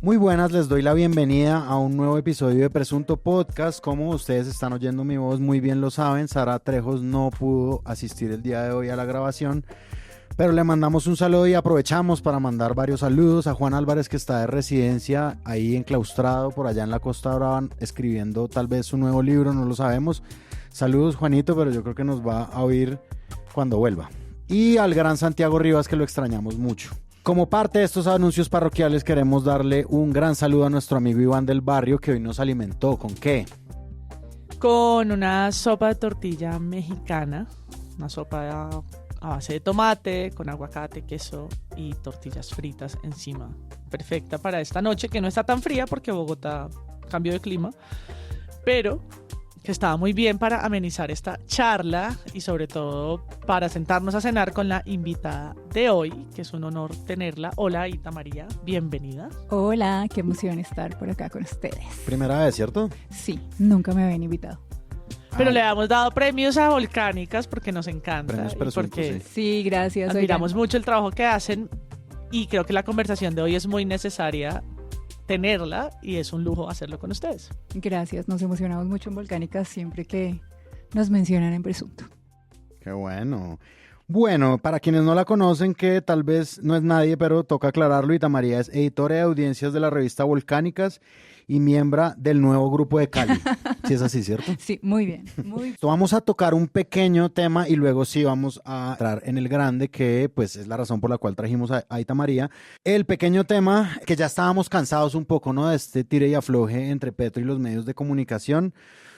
Muy buenas, les doy la bienvenida a un nuevo episodio de Presunto Podcast. Como ustedes están oyendo mi voz, muy bien lo saben, Sara Trejos no pudo asistir el día de hoy a la grabación, pero le mandamos un saludo y aprovechamos para mandar varios saludos a Juan Álvarez, que está de residencia ahí enclaustrado por allá en la Costa Brava, escribiendo tal vez su nuevo libro, no lo sabemos. Saludos, Juanito, pero yo creo que nos va a oír cuando vuelva. Y al gran Santiago Rivas, que lo extrañamos mucho. Como parte de estos anuncios parroquiales, queremos darle un gran saludo a nuestro amigo Iván del Barrio, que hoy nos alimentó. ¿Con qué? Con una sopa de tortilla mexicana, una sopa a base de tomate, con aguacate, queso y tortillas fritas encima. Perfecta para esta noche, que no está tan fría porque Bogotá cambió de clima, pero que estaba muy bien para amenizar esta charla y sobre todo para sentarnos a cenar con la invitada de hoy, que es un honor tenerla. Hola, Ita María, bienvenida. Hola, qué emoción estar por acá con ustedes. Primera vez, ¿cierto? Sí, nunca me habían invitado. Pero le hemos dado premios a Volcánicas porque nos encanta. Premios y presuntos, porque Sí, gracias. admiramos mucho el trabajo que hacen y creo que la conversación de hoy es muy necesaria tenerla y es un lujo hacerlo con ustedes. Gracias, nos emocionamos mucho en Volcánicas siempre que nos mencionan en Presunto. Qué bueno. Bueno, para quienes no la conocen, que tal vez no es nadie, pero toca aclararlo, Ita María es editora de audiencias de la revista Volcánicas y miembro del nuevo grupo de Cali. Sí es así, ¿cierto? Sí, muy bien. Vamos a tocar un pequeño tema y luego sí vamos a entrar en el grande, que pues es la razón por la cual trajimos a Ita María. El pequeño tema, que ya estábamos cansados un poco, ¿no?, de este tire y afloje entre Petro y los medios de comunicación,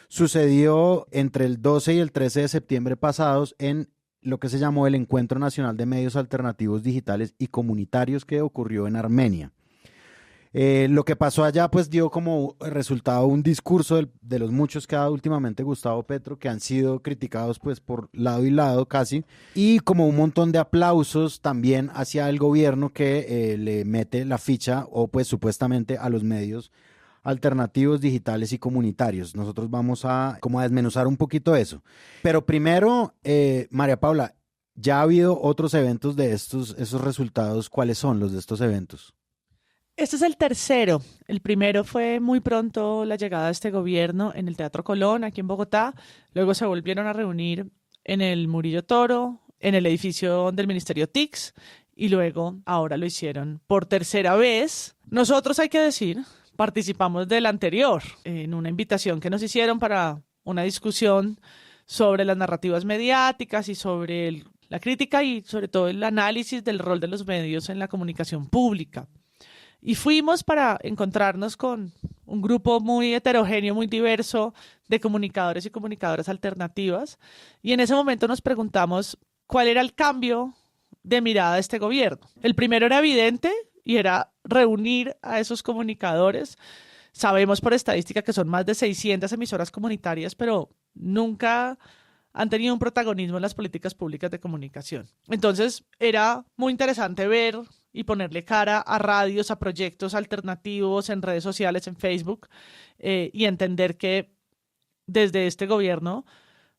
sucedió entre el 12 y el 13 de septiembre pasados en lo que se llamó el Encuentro Nacional de Medios Alternativos Digitales y Comunitarios, que ocurrió en Armenia. Lo que pasó allá pues dio como resultado un discurso de los muchos que ha dado últimamente Gustavo Petro, que han sido criticados pues por lado y lado casi, y como un montón de aplausos también hacia el gobierno que le mete la ficha o pues supuestamente a los medios alternativos, digitales y comunitarios. Nosotros vamos a como a desmenuzar un poquito eso. Pero primero, María Paula, ¿ya ha habido otros eventos de esos resultados? ¿Cuáles son los de estos eventos? Este es el tercero. El primero fue muy pronto la llegada de este gobierno en el Teatro Colón, aquí en Bogotá. Luego se volvieron a reunir en el Murillo Toro, en el edificio del Ministerio TICS, y luego ahora lo hicieron por tercera vez. Nosotros, hay que decir, participamos del anterior, en una invitación que nos hicieron para una discusión sobre las narrativas mediáticas y sobre la crítica y sobre todo el análisis del rol de los medios en la comunicación pública. Y fuimos para encontrarnos con un grupo muy heterogéneo, muy diverso de comunicadores y comunicadoras alternativas. Y en ese momento nos preguntamos cuál era el cambio de mirada de este gobierno. El primero era evidente y era reunir a esos comunicadores. Sabemos por estadística que son más de 600 emisoras comunitarias, pero nunca han tenido un protagonismo en las políticas públicas de comunicación. Entonces era muy interesante ver y ponerle cara a radios, a proyectos alternativos en redes sociales, en Facebook, y entender que desde este gobierno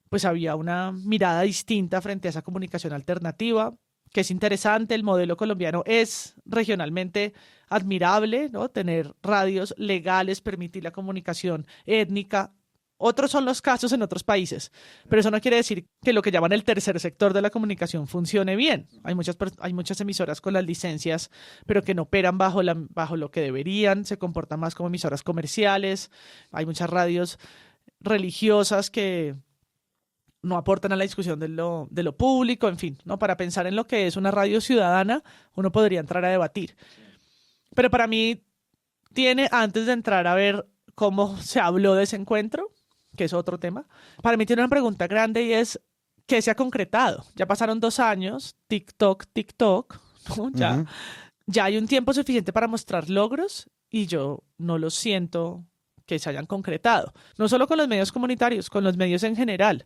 pues había una mirada distinta frente a esa comunicación alternativa, que es interesante. El modelo colombiano es regionalmente admirable, ¿no? Tener radios legales, permitir la comunicación étnica. Otros son los casos en otros países, pero eso no quiere decir que lo que llaman el tercer sector de la comunicación funcione bien. Hay muchas emisoras con las licencias, pero que no operan bajo lo que deberían, se comportan más como emisoras comerciales. Hay muchas radios religiosas que no aportan a la discusión de lo público, en fin, ¿no? Para pensar en lo que es una radio ciudadana, uno podría entrar a debatir. Pero para mí antes de entrar a ver cómo se habló de ese encuentro, que es otro tema, para mí tiene una pregunta grande y es, ¿qué se ha concretado? Ya pasaron 2 años, TikTok, ¿no? Ya hay un tiempo suficiente para mostrar logros y yo no lo siento que se hayan concretado. No solo con los medios comunitarios, con los medios en general.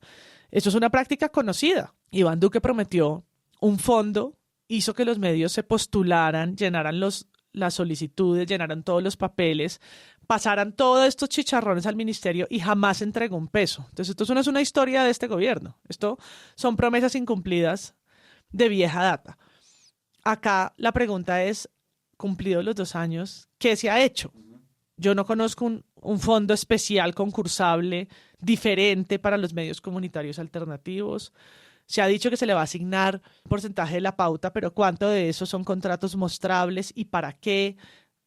Esto es una práctica conocida. Iván Duque prometió un fondo, hizo que los medios se postularan, llenaran las solicitudes, llenaran todos los papeles, pasaran todos estos chicharrones al ministerio y jamás entregó un peso. Entonces, esto no es una historia de este gobierno. Esto son promesas incumplidas de vieja data. Acá la pregunta es, cumplidos los 2 años, ¿qué se ha hecho? Yo no conozco un fondo especial concursable diferente para los medios comunitarios alternativos. Se ha dicho que se le va a asignar un porcentaje de la pauta, pero ¿cuánto de eso son contratos mostrables y para qué?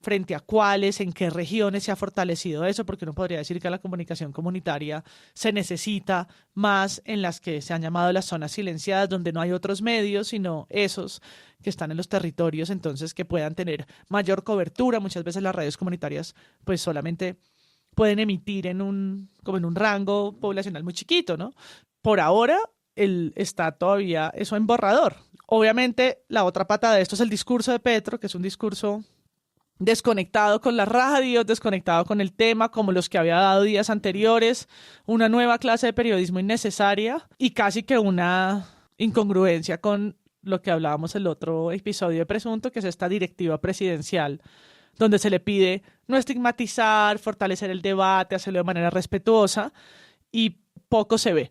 ¿Frente a cuáles? ¿En qué regiones se ha fortalecido eso? Porque uno podría decir que la comunicación comunitaria se necesita más en las que se han llamado las zonas silenciadas, donde no hay otros medios, sino esos que están en los territorios, entonces que puedan tener mayor cobertura. Muchas veces las radios comunitarias pues solamente pueden emitir como en un rango poblacional muy chiquito, ¿no? Por ahora está todavía eso en borrador. Obviamente la otra pata de esto es el discurso de Petro, que es un discurso desconectado con la radio, desconectado con el tema, como los que había dado días anteriores, una nueva clase de periodismo innecesaria y casi que una incongruencia con lo que hablábamos el otro episodio de Presunto, que es esta directiva presidencial, donde se le pide no estigmatizar, fortalecer el debate, hacerlo de manera respetuosa, y poco se ve.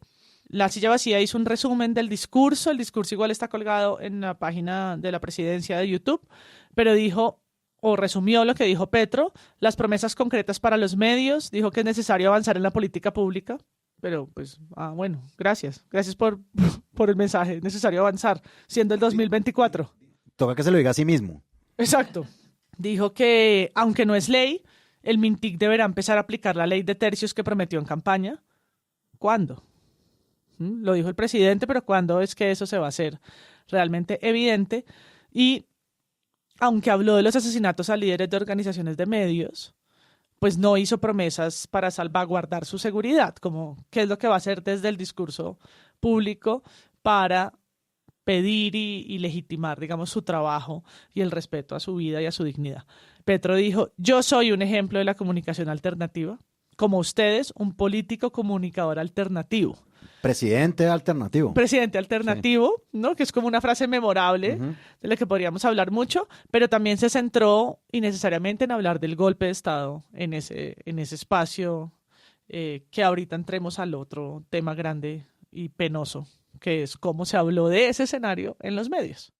La Silla Vacía hizo un resumen del discurso, el discurso igual está colgado en la página de la presidencia de YouTube, pero dijo, o resumió lo que dijo Petro, las promesas concretas para los medios, dijo que es necesario avanzar en la política pública, pero pues, bueno, gracias por el mensaje, es necesario avanzar, siendo el 2024. Toca que se lo diga a sí mismo. Exacto. Dijo que, aunque no es ley, el MINTIC deberá empezar a aplicar la ley de tercios que prometió en campaña. ¿Cuándo? Lo dijo el presidente, pero ¿cuándo es que eso se va a hacer realmente evidente? Y aunque habló de los asesinatos a líderes de organizaciones de medios, pues no hizo promesas para salvaguardar su seguridad, como qué es lo que va a hacer desde el discurso público para pedir y legitimar, digamos, su trabajo y el respeto a su vida y a su dignidad. Petro dijo, yo soy un ejemplo de la comunicación alternativa, como ustedes, un político comunicador alternativo. Presidente alternativo. Presidente alternativo, sí. ¿No? Que es como una frase memorable de la que podríamos hablar mucho, pero también se centró innecesariamente en hablar del golpe de Estado en ese espacio, que ahorita entremos al otro tema grande y penoso, que es cómo se habló de ese escenario en los medios.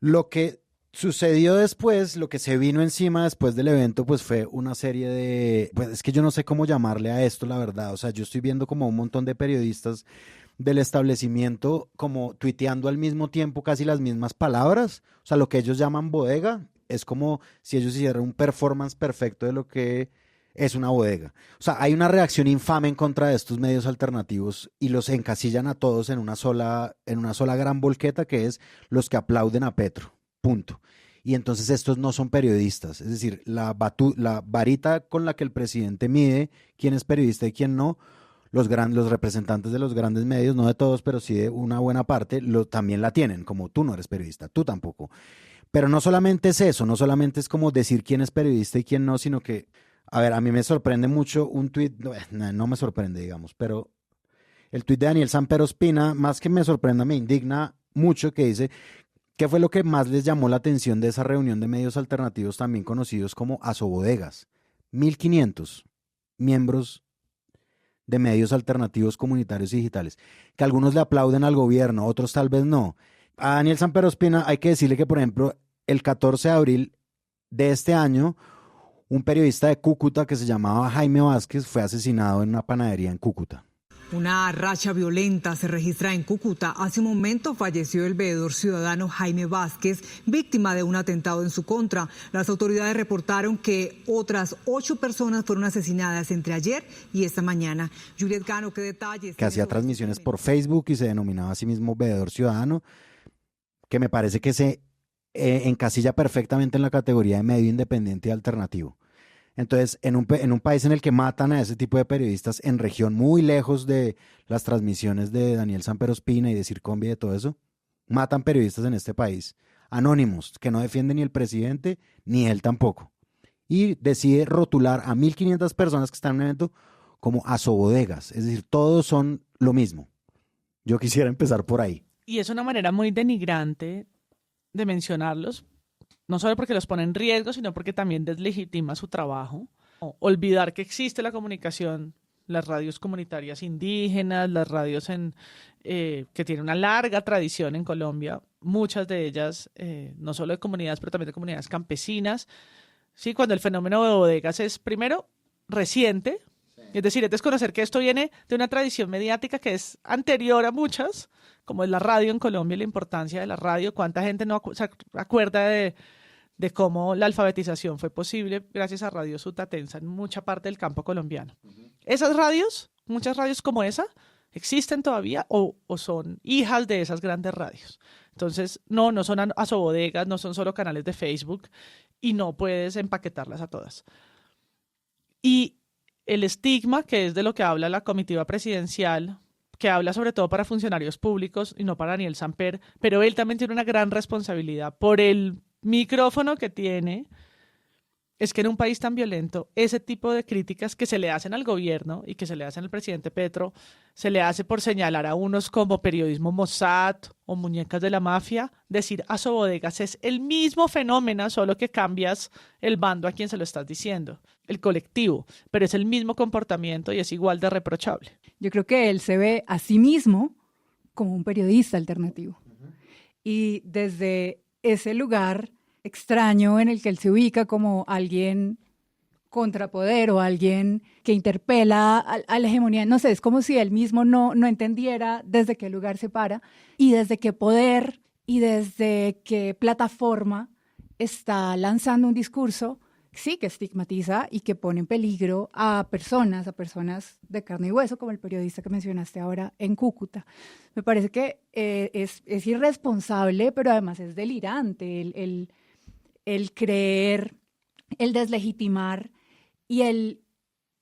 Lo que sucedió después, lo que se vino encima después del evento, pues fue una serie de, pues es que yo no sé cómo llamarle a esto, la verdad. O sea, yo estoy viendo como un montón de periodistas del establecimiento como tuiteando al mismo tiempo casi las mismas palabras. O sea, lo que ellos llaman bodega es como si ellos hicieran un performance perfecto de lo que es una bodega. O sea, hay una reacción infame en contra de estos medios alternativos y los encasillan a todos en una sola gran volqueta, que es los que aplauden a Petro. Punto. Y entonces estos no son periodistas, es decir, la varita con la que el presidente mide quién es periodista y quién no, los representantes de los grandes medios, no de todos, pero sí de una buena parte, también la tienen, como tú no eres periodista, tú tampoco. Pero no solamente es eso, no solamente es como decir quién es periodista y quién no, sino que, a ver, a mí me sorprende mucho un tuit, no me sorprende, digamos, pero el tuit de Daniel Samper Ospina, más que me sorprenda, me indigna mucho, que dice: ¿qué fue lo que más les llamó la atención de esa reunión de medios alternativos también conocidos como asobodegas? 1.500 miembros de medios alternativos comunitarios y digitales, que algunos le aplauden al gobierno, otros tal vez no. A Daniel Samper Ospina hay que decirle que, por ejemplo, el 14 de abril de este año, un periodista de Cúcuta que se llamaba Jaime Vázquez fue asesinado en una panadería en Cúcuta. Una racha violenta se registra en Cúcuta. Hace un momento falleció el veedor ciudadano Jaime Vázquez, víctima de un atentado en su contra. Las autoridades reportaron que otras 8 personas fueron asesinadas entre ayer y esta mañana. Juliet Gano, ¿qué detalles? Que hacía transmisiones por Facebook y se denominaba a sí mismo veedor ciudadano, que me parece que se encasilla perfectamente en la categoría de medio independiente y alternativo. Entonces, en un país en el que matan a ese tipo de periodistas en región muy lejos de las transmisiones de Daniel Samper Ospina y de Circonvia y de todo eso, matan periodistas en este país, anónimos, que no defienden ni el presidente ni él tampoco. Y decide rotular a 1.500 personas que están en un evento como asobodegas, es decir, todos son lo mismo. Yo quisiera empezar por ahí. Y es una manera muy denigrante de mencionarlos, no solo porque los pone en riesgo, sino porque también deslegitima su trabajo. Olvidar que existe la comunicación las radios comunitarias indígenas, las radios que tienen una larga tradición en Colombia, muchas de ellas, no solo de comunidades, pero también de comunidades campesinas. Sí, cuando el fenómeno de bodegas es, primero, reciente, es decir, es desconocer que esto viene de una tradición mediática que es anterior a muchas, como es la radio en Colombia y la importancia de la radio. ¿Cuánta gente no se acuerda de cómo la alfabetización fue posible gracias a Radio Sutatensa en mucha parte del campo colombiano? Esas radios, muchas radios como esa, existen todavía o son hijas de esas grandes radios. Entonces, no son asobodegas, no son solo canales de Facebook y no puedes empaquetarlas a todas. Y el estigma, que es de lo que habla la comitiva presidencial, que habla sobre todo para funcionarios públicos y no para Daniel Samper, pero él también tiene una gran responsabilidad por el micrófono que tiene, es que en un país tan violento, ese tipo de críticas que se le hacen al gobierno y que se le hacen al presidente Petro, se le hace por señalar a unos como periodismo Mossad o muñecas de la mafia. Decir asobodegas es el mismo fenómeno, solo que cambias el bando a quien se lo estás diciendo, el colectivo, pero es el mismo comportamiento y es igual de reprochable. Yo creo que él se ve a sí mismo como un periodista alternativo. Y desde ese lugar extraño en el que él se ubica como alguien contrapoder o alguien que interpela a la hegemonía, no sé, es como si él mismo no entendiera desde qué lugar se para y desde qué poder y desde qué plataforma está lanzando un discurso, sí, que estigmatiza y que pone en peligro a personas de carne y hueso, como el periodista que mencionaste ahora en Cúcuta. Me parece que es irresponsable, pero además es delirante el creer, el deslegitimar y el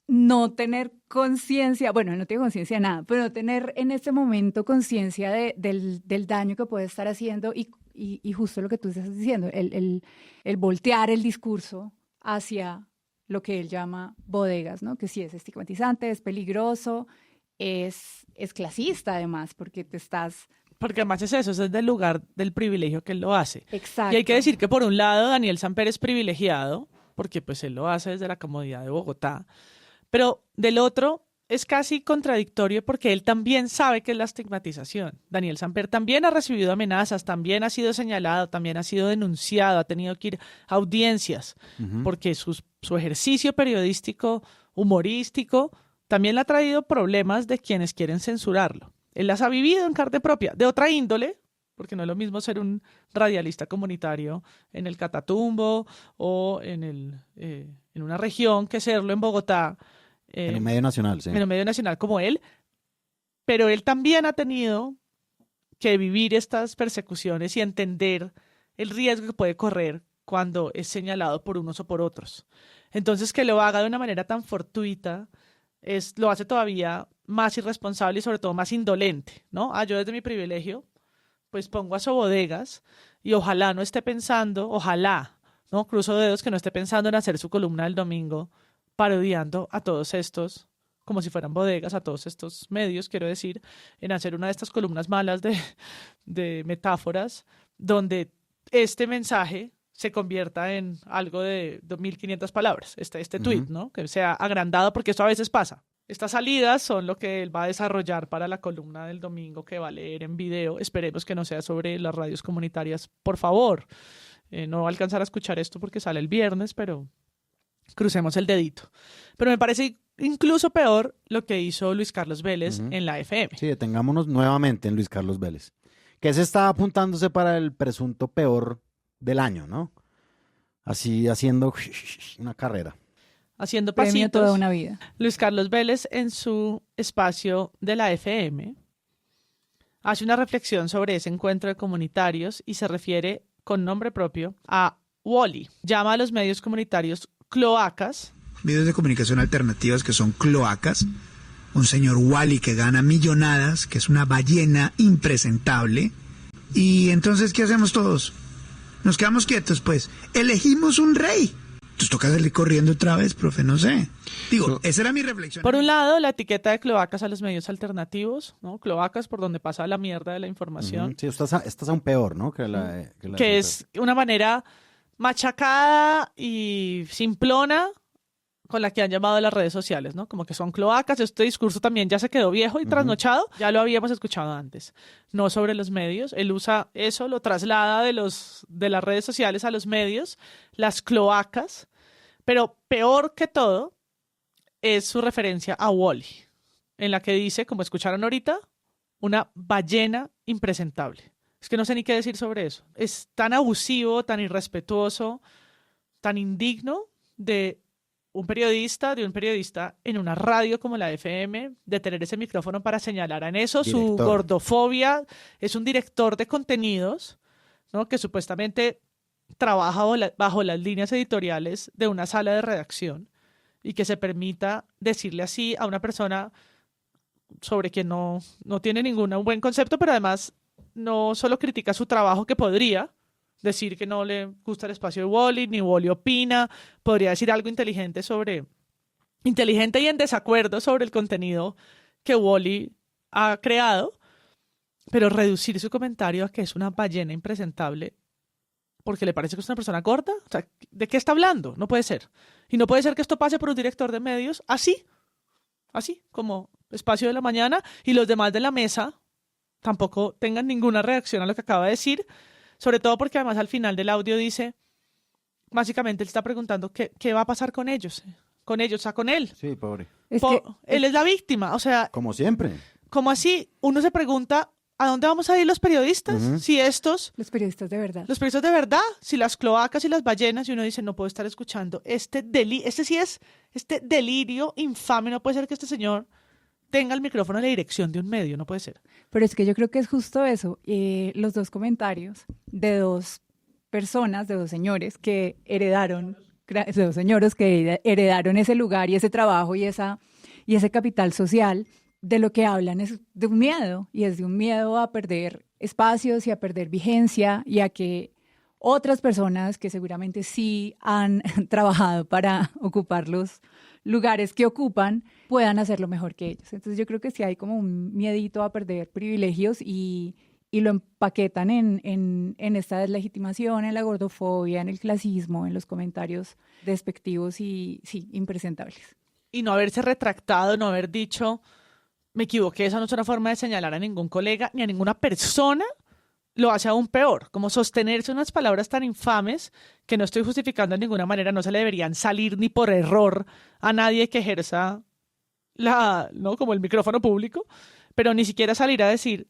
no tener conciencia, bueno, no tengo conciencia de nada, pero no tener en este momento conciencia del daño que puede estar haciendo y justo lo que tú estás diciendo, el voltear el discurso hacia lo que él llama bodegas, ¿no? Que sí es estigmatizante, es peligroso, es clasista además, porque Porque además es eso, es del lugar del privilegio que él lo hace. Exacto. Y hay que decir que por un lado Daniel Samper es privilegiado, porque pues él lo hace desde la comodidad de Bogotá, pero del otro es casi contradictorio porque él también sabe que es la estigmatización. Daniel Samper también ha recibido amenazas, también ha sido señalado, también ha sido denunciado, ha tenido que ir a audiencias, porque su ejercicio periodístico, humorístico, también le ha traído problemas de quienes quieren censurarlo. Él las ha vivido en carne propia, de otra índole, porque no es lo mismo ser un radialista comunitario en el Catatumbo o en una región que serlo en Bogotá. En un medio nacional, sí. En un medio nacional como él. Pero él también ha tenido que vivir estas persecuciones y entender el riesgo que puede correr cuando es señalado por unos o por otros. Entonces, que lo haga de una manera tan fortuita lo hace todavía más irresponsable y sobre todo más indolente, ¿no? Yo desde mi privilegio, pues pongo asobodegas y ojalá no esté pensando, ojalá, ¿no? Cruzo dedos que no esté pensando en hacer su columna del domingo parodiando a todos estos, como si fueran bodegas, a todos estos medios, quiero decir, en hacer una de estas columnas malas de metáforas, donde este mensaje se convierta en algo de 2.500 palabras, este tuit, ¿no? Que sea agrandado, porque esto a veces pasa. Estas salidas son lo que él va a desarrollar para la columna del domingo que va a leer en video. Esperemos que no sea sobre las radios comunitarias, por favor. No va a alcanzar a escuchar esto porque sale el viernes, pero crucemos el dedito. Pero me parece incluso peor lo que hizo Luis Carlos Vélez en la FM. Sí, detengámonos nuevamente en Luis Carlos Vélez, que se está apuntándose para el presunto peor del año, ¿no? Así haciendo una carrera. Haciendo Premio pasitos. toda una vida. Luis Carlos Vélez, en su espacio de la FM, hace una reflexión sobre ese encuentro de comunitarios y se refiere con nombre propio a Wally. Llama a los medios comunitarios cloacas. Medios de comunicación alternativas que son cloacas. Un señor Wally que gana millonadas, que es una ballena impresentable. Y entonces, ¿qué hacemos todos? Nos quedamos quietos, pues. Elegimos un rey. Entonces toca salir corriendo otra vez, profe, no sé. Digo, esa era mi reflexión. Por un lado, la etiqueta de cloacas a los medios alternativos, ¿no? Cloacas por donde pasa la mierda de la información. Sí, estás aún peor, ¿no? Que es una manera machacada y simplona, con la que han llamado las redes sociales, ¿no? Como que son cloacas. Este discurso también ya se quedó viejo y trasnochado. Ya lo habíamos escuchado antes. No sobre los medios. Él usa eso, lo traslada de las redes sociales a los medios, las cloacas. Pero peor que todo es su referencia a Wall-E, en la que dice, como escucharon ahorita, una ballena impresentable. Es que no sé ni qué decir sobre eso. Es tan abusivo, tan irrespetuoso, tan indigno de un periodista en una radio como la FM, de tener ese micrófono para señalar en eso, su gordofobia. Es un director de contenidos, ¿no? Que supuestamente trabaja bajo las líneas editoriales de una sala de redacción y que se permita decirle así a una persona sobre quien no tiene ningún buen concepto, pero además no solo critica su trabajo, que podría decir que no le gusta el espacio de Wall-E, ni Wall-E opina, podría decir algo inteligente y en desacuerdo sobre el contenido que Wall-E ha creado, pero reducir su comentario a que es una ballena impresentable porque le parece que es una persona corta. O sea, ¿de qué está hablando? No puede ser. Y no puede ser que esto pase por un director de medios así como Espacio de la Mañana, y los demás de la mesa tampoco tengan ninguna reacción a lo que acaba de decir, sobre todo porque además al final del audio dice, básicamente él está preguntando qué va a pasar con ellos, o sea, con él. Sí, pobre. Él es la víctima, o sea... Como siempre. Como así, uno se pregunta, ¿a dónde vamos a ir los periodistas? Si estos... Los periodistas de verdad. Los periodistas de verdad, si las cloacas y las ballenas, y uno dice, no puedo estar escuchando este delirio infame, no puede ser que este señor tenga el micrófono en la dirección de un medio, no puede ser. Pero es que yo creo que es justo eso. Los dos comentarios de dos personas, de dos señores que heredaron ese lugar y ese trabajo y ese capital social, de lo que hablan es de un miedo, y es de un miedo a perder espacios y a perder vigencia, y a que otras personas que seguramente sí han trabajado para ocupar los lugares que ocupan puedan hacerlo mejor que ellos. Entonces yo creo que sí hay como un miedito a perder privilegios, y lo empaquetan en esta deslegitimación, en la gordofobia, en el clasismo, en los comentarios despectivos y sí, impresentables. Y no haberse retractado, no haber dicho, me equivoqué, esa no es una forma de señalar a ningún colega ni a ninguna persona, lo hace aún peor. Como sostenerse unas palabras tan infames que no estoy justificando de ninguna manera, no se le deberían salir ni por error a nadie que ejerza ¿no? Como el micrófono público, pero ni siquiera salir a decir,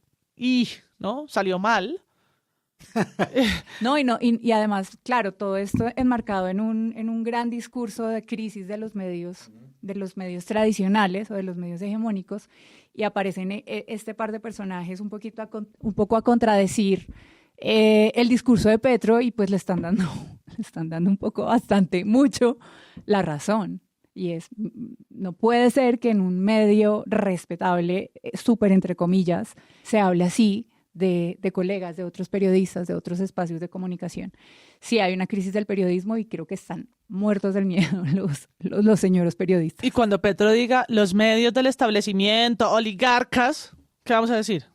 ¿no? Salió mal. No, y además, claro, todo esto enmarcado en un gran discurso de crisis de los medios tradicionales o de los medios hegemónicos, y aparecen este par de personajes un poco a contradecir el discurso de Petro, y pues le están dando un poco, bastante, mucho la razón. Y no puede ser que en un medio respetable, súper entre comillas, se hable así de colegas, de otros periodistas, de otros espacios de comunicación. Sí hay una crisis del periodismo, y creo que están muertos del miedo los señores periodistas. Y cuando Petro diga los medios del establecimiento, oligarcas, ¿qué vamos a decir?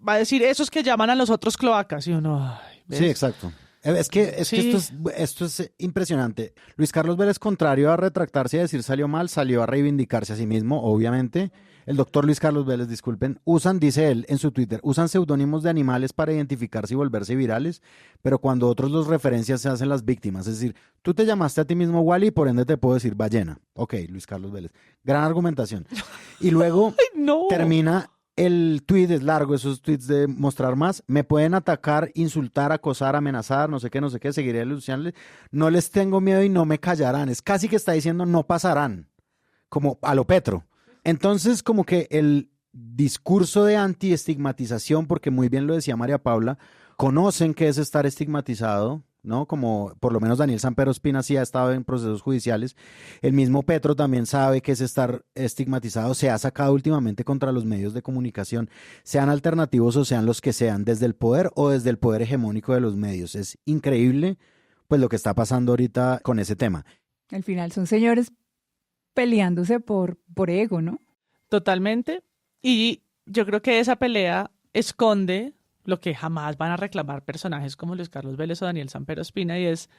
Va a decir esos que llaman a los otros cloacas. Y uno, ¿ves? Sí, exacto. Es que esto es impresionante. Luis Carlos Vélez, contrario a retractarse y a decir salió mal, salió a reivindicarse a sí mismo, obviamente. El doctor Luis Carlos Vélez, disculpen, dice él en su Twitter, usan seudónimos de animales para identificarse y volverse virales, pero cuando otros los referencias se hacen las víctimas. Es decir, tú te llamaste a ti mismo Wall-E y por ende te puedo decir ballena. Ok, Luis Carlos Vélez. Gran argumentación. Y luego termina... El tweet es largo, esos tweets de mostrar más. Me pueden atacar, insultar, acosar, amenazar, no sé qué, seguiré denunciándoles. No les tengo miedo y no me callarán. Es casi que está diciendo no pasarán, como a lo Petro. Entonces, como que el discurso de anti-estigmatización, porque muy bien lo decía María Paula, conocen qué es estar estigmatizado, ¿no? Como por lo menos Daniel Samper Ospina sí ha estado en procesos judiciales. El mismo Petro también sabe que es estar estigmatizado. Se ha sacado últimamente contra los medios de comunicación, sean alternativos o sean los que sean, desde el poder o desde el poder hegemónico de los medios. Es increíble pues lo que está pasando ahorita con ese tema. Al final son señores peleándose por ego, ¿no? Totalmente. Y yo creo que esa pelea esconde lo que jamás van a reclamar personajes como Luis Carlos Vélez o Daniel Samper Ospina, y es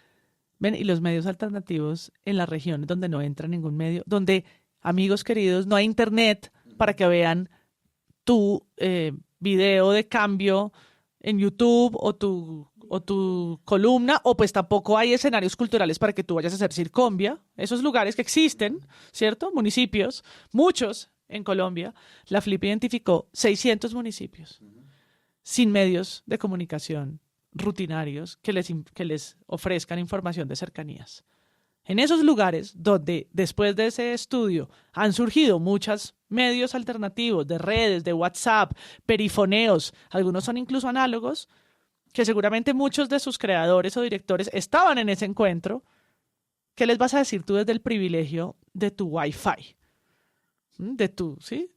Ven, y los medios alternativos en las regiones donde no entra ningún medio, donde, amigos queridos, no hay internet para que vean tu video de cambio en YouTube o tu columna, o pues tampoco hay escenarios culturales para que tú vayas a hacer Circombia. Esos lugares que existen, ¿cierto? Municipios, muchos en Colombia. La FLIP identificó 600 municipios sin medios de comunicación rutinarios que les ofrezcan información de cercanías. En esos lugares donde después de ese estudio han surgido muchos medios alternativos de redes, de WhatsApp, perifoneos, algunos son incluso análogos, que seguramente muchos de sus creadores o directores estaban en ese encuentro, ¿qué les vas a decir tú desde el privilegio de tu Wi-Fi? ¿Sí?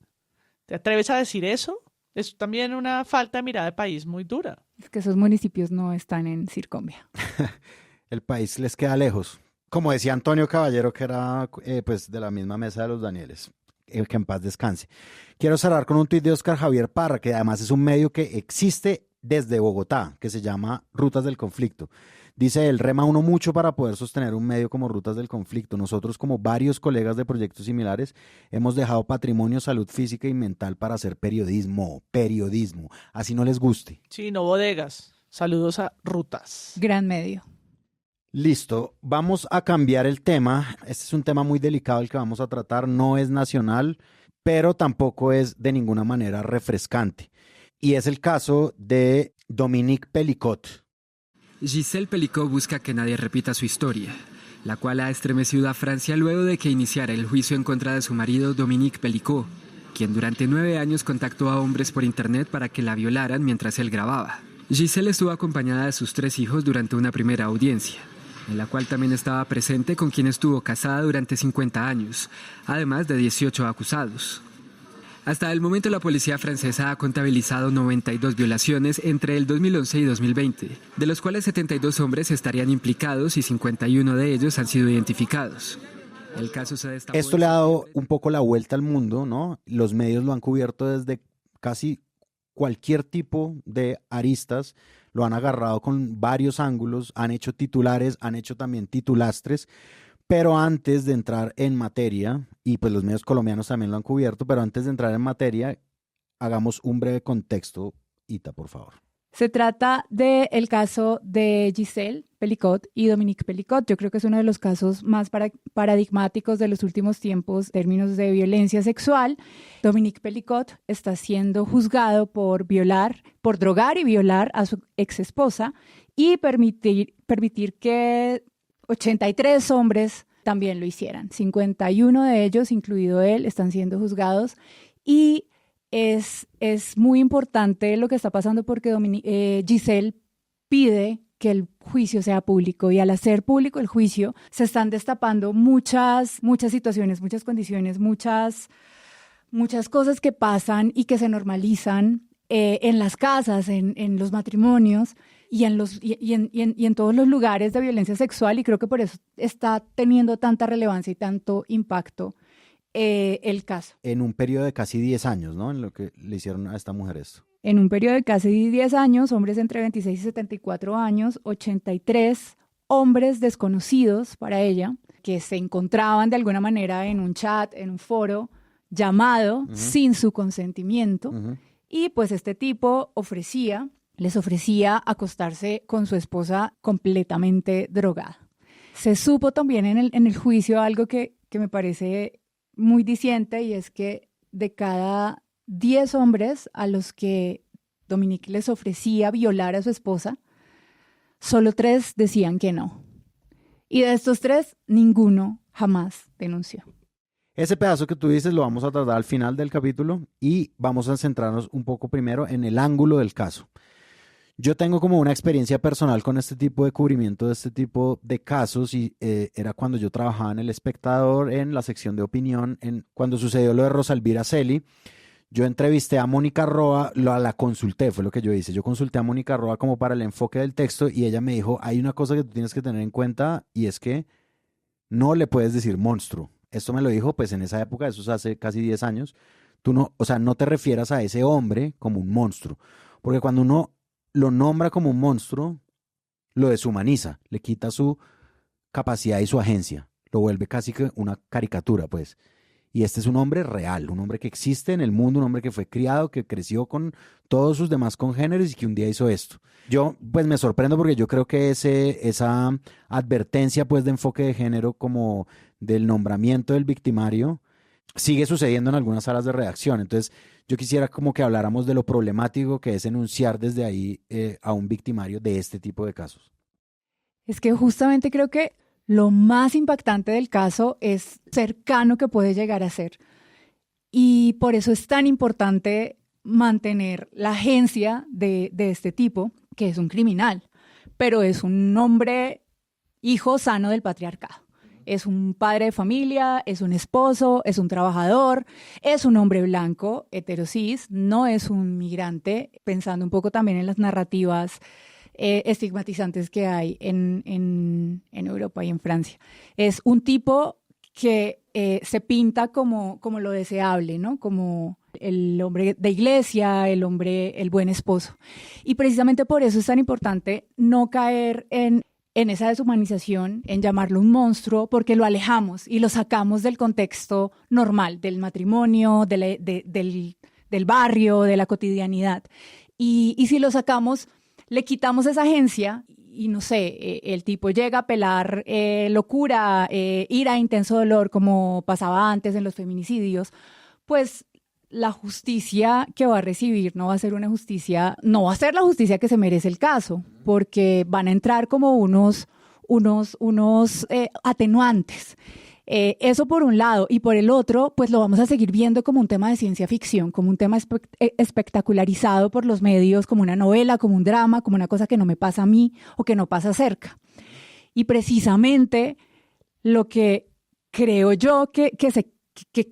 ¿Te atreves a decir eso? Es también una falta de mirada de país muy dura. Es que esos municipios no están en Circombia. El país les queda lejos. Como decía Antonio Caballero, que era pues de la misma mesa de los Danieles, que en paz descanse. Quiero cerrar con un tuit de Oscar Javier Parra, que además es un medio que existe desde Bogotá, que se llama Rutas del Conflicto. Dice él, rema uno mucho para poder sostener un medio como Rutas del Conflicto. Nosotros, como varios colegas de proyectos similares, hemos dejado patrimonio, salud física y mental para hacer periodismo, así no les guste. Sí, no bodegas. Saludos a Rutas. Gran medio. Listo, vamos a cambiar el tema. Este es un tema muy delicado el que vamos a tratar. No es nacional, pero tampoco es de ninguna manera refrescante. Y es el caso de Dominique Pelicot. Gisèle Pelicot busca que nadie repita su historia, la cual ha estremecido a Francia luego de que iniciara el juicio en contra de su marido Dominique Pelicot, quien durante 9 años contactó a hombres por internet para que la violaran mientras él grababa. Gisèle estuvo acompañada de sus 3 hijos durante una primera audiencia, en la cual también estaba presente con quien estuvo casada durante 50 años, además de 18 acusados. Hasta el momento la policía francesa ha contabilizado 92 violaciones entre el 2011 y 2020, de los cuales 72 hombres estarían implicados y 51 de ellos han sido identificados. El caso se destapó. Esto le ha dado un poco la vuelta al mundo, ¿no? Los medios lo han cubierto desde casi cualquier tipo de aristas, lo han agarrado con varios ángulos, han hecho titulares, han hecho también titulastres. Pero antes de entrar en materia, y pues los medios colombianos también lo han cubierto, pero antes de entrar en materia, hagamos un breve contexto, Ita, por favor. Se trata del caso de Gisèle Pelicot y Dominique Pelicot. Yo creo que es uno de los casos más paradigmáticos de los últimos tiempos en términos de violencia sexual. Dominique Pelicot está siendo juzgado por drogar y violar a su exesposa y permitir que 83 hombres también lo hicieran. 51 de ellos, incluido él, están siendo juzgados y es muy importante lo que está pasando porque Gisèle pide que el juicio sea público y al hacer público el juicio se están destapando muchas situaciones, muchas condiciones, muchas cosas que pasan y que se normalizan en las casas, en los matrimonios y en todos los lugares de violencia sexual, y creo que por eso está teniendo tanta relevancia y tanto impacto el caso. En un periodo de casi 10 años, ¿no? En lo que le hicieron a esta mujer esto. En un periodo de casi 10 años, hombres entre 26 y 74 años, 83 hombres desconocidos para ella, que se encontraban de alguna manera en un chat, en un foro, llamado sin su consentimiento, y pues este tipo les ofrecía acostarse con su esposa completamente drogada. Se supo también en el juicio algo que me parece muy diciente, y es que de cada 10 hombres a los que Dominique les ofrecía violar a su esposa, solo 3 decían que no. Y de estos 3, ninguno jamás denunció. Ese pedazo que tú dices lo vamos a tratar al final del capítulo y vamos a centrarnos un poco primero en el ángulo del caso. Yo tengo como una experiencia personal con este tipo de cubrimiento de este tipo de casos y era cuando yo trabajaba en El Espectador, en la sección de opinión, cuando sucedió lo de Rosa Elvira Celi. Yo entrevisté a Mónica Roa, la consulté, fue lo que yo hice. Yo consulté a Mónica Roa como para el enfoque del texto y ella me dijo, hay una cosa que tú tienes que tener en cuenta y es que no le puedes decir monstruo. Esto me lo dijo pues en esa época, eso es hace casi 10 años. Tú no, o sea, no te refieras a ese hombre como un monstruo, porque cuando uno lo nombra como un monstruo, lo deshumaniza, le quita su capacidad y su agencia. Lo vuelve casi que una caricatura, pues. Y este es un hombre real, un hombre que existe en el mundo, un hombre que fue criado, que creció con todos sus demás congéneres y que un día hizo esto. Yo pues me sorprendo porque yo creo que esa advertencia pues de enfoque de género como del nombramiento del victimario sigue sucediendo en algunas salas de redacción. Entonces yo quisiera como que habláramos de lo problemático que es enunciar desde ahí a un victimario de este tipo de casos. Es que justamente creo que lo más impactante del caso es cercano que puede llegar a ser. Y por eso es tan importante mantener la agencia de este tipo, que es un criminal, pero es un hombre, hijo sano del patriarcado. Es un padre de familia, es un esposo, es un trabajador, es un hombre blanco, heterosis, no es un migrante, pensando un poco también en las narrativas estigmatizantes que hay en Europa y en Francia. Es un tipo que se pinta como lo deseable, ¿no? Como el hombre de iglesia, el buen esposo. Y precisamente por eso es tan importante no caer en esa deshumanización, en llamarlo un monstruo, porque lo alejamos y lo sacamos del contexto normal, del matrimonio, del barrio, de la cotidianidad. Y si lo sacamos, le quitamos esa agencia y no sé, el tipo llega a apelar locura, ira, intenso dolor, como pasaba antes en los feminicidios, pues la justicia que va a recibir no va a ser la justicia que se merece el caso, porque van a entrar como unos atenuantes. Eso por un lado, y por el otro, pues lo vamos a seguir viendo como un tema de ciencia ficción, como un tema espectacularizado por los medios, como una novela, como un drama, como una cosa que no me pasa a mí o que no pasa cerca. Y precisamente lo que creo yo que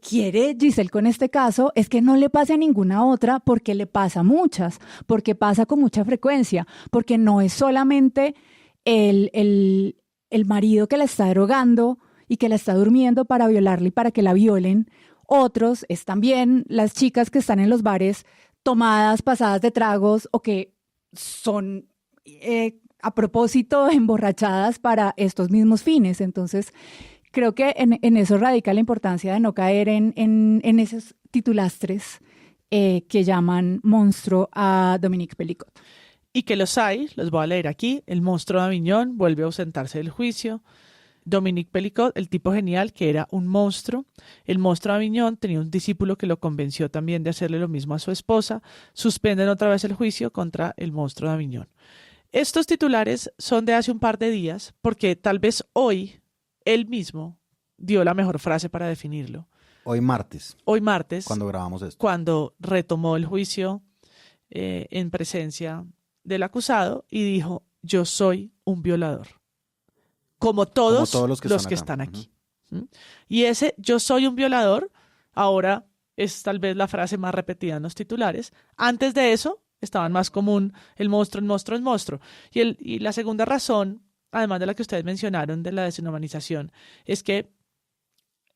quiere Giselle con este caso es que no le pase a ninguna otra, porque le pasa a muchas, porque pasa con mucha frecuencia, porque no es solamente el marido que la está drogando y que la está durmiendo para violarla y para que la violen. Otros es también las chicas que están en los bares tomadas, pasadas de tragos o que son a propósito emborrachadas para estos mismos fines. Entonces, creo que en eso radica la importancia de no caer en esos titulastres que llaman monstruo a Dominique Pellicot. Y que los hay, los voy a leer aquí. El monstruo de Aviñón vuelve a ausentarse del juicio. Dominique Pellicot, el tipo genial que era un monstruo. El monstruo de Aviñón tenía un discípulo que lo convenció también de hacerle lo mismo a su esposa. Suspenden otra vez el juicio contra el monstruo de Aviñón. Estos titulares son de hace un par de días porque tal vez hoy él mismo dio la mejor frase para definirlo. Hoy martes. Cuando grabamos esto. Cuando retomó el juicio en presencia del acusado y dijo: yo soy un violador. Como todos los que están aquí. Uh-huh. Y ese "yo soy un violador" ahora es tal vez la frase más repetida en los titulares. Antes de eso estaban más común el monstruo, el monstruo, el monstruo. Y la segunda razón, además de la que ustedes mencionaron de la deshumanización, es que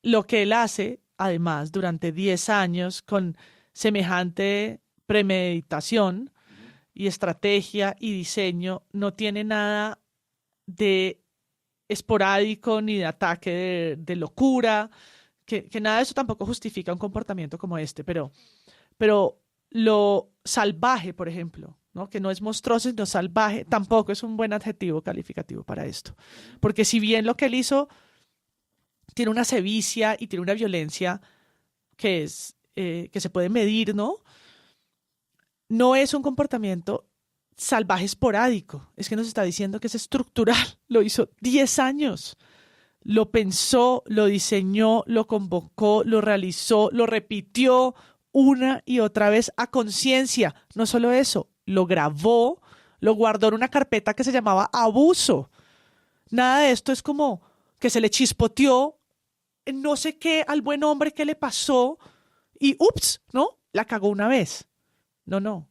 lo que él hace, además, durante 10 años con semejante premeditación y estrategia y diseño, no tiene nada de esporádico ni de ataque de locura, que nada de eso tampoco justifica un comportamiento como este, pero lo salvaje, por ejemplo, ¿no? Que no es monstruoso sino salvaje, tampoco es un buen adjetivo calificativo para esto, porque si bien lo que él hizo tiene una sevicia y tiene una violencia que es que se puede medir, ¿no? No es un comportamiento salvaje esporádico, es que nos está diciendo que es estructural. Lo hizo 10 años, lo pensó, lo diseñó, lo convocó, lo realizó, lo repitió una y otra vez a conciencia. No solo eso, lo grabó, lo guardó en una carpeta que se llamaba abuso. Nada de esto es como que se le chispoteó no sé qué al buen hombre que le pasó y ups, ¿no? La cagó una vez. No.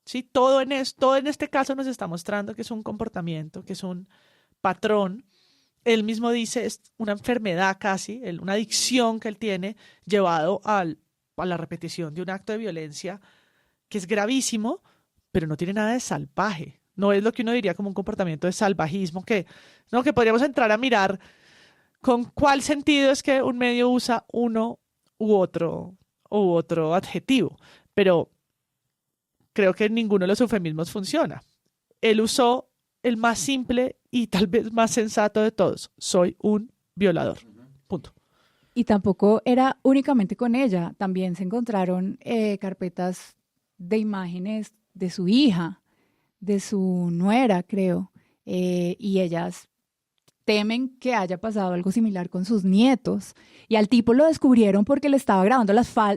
Sí, todo en este caso nos está mostrando que es un comportamiento, que es un patrón. Él mismo dice, es una enfermedad casi, una adicción que él tiene llevado a la repetición de un acto de violencia que es gravísimo, pero no tiene nada de salvaje, No es lo que uno diría como un comportamiento de salvajismo que podríamos entrar a mirar con cuál sentido es que un medio usa uno u otro adjetivo. Pero creo que ninguno de los eufemismos funciona. Él usó el más simple y tal vez más sensato de todos. Soy un violador. Punto. Y tampoco era únicamente con ella. También se encontraron carpetas de imágenes de su hija, de su nuera, creo. Y ellas temen que haya pasado algo similar con sus nietos. Y al tipo lo descubrieron porque le estaba grabando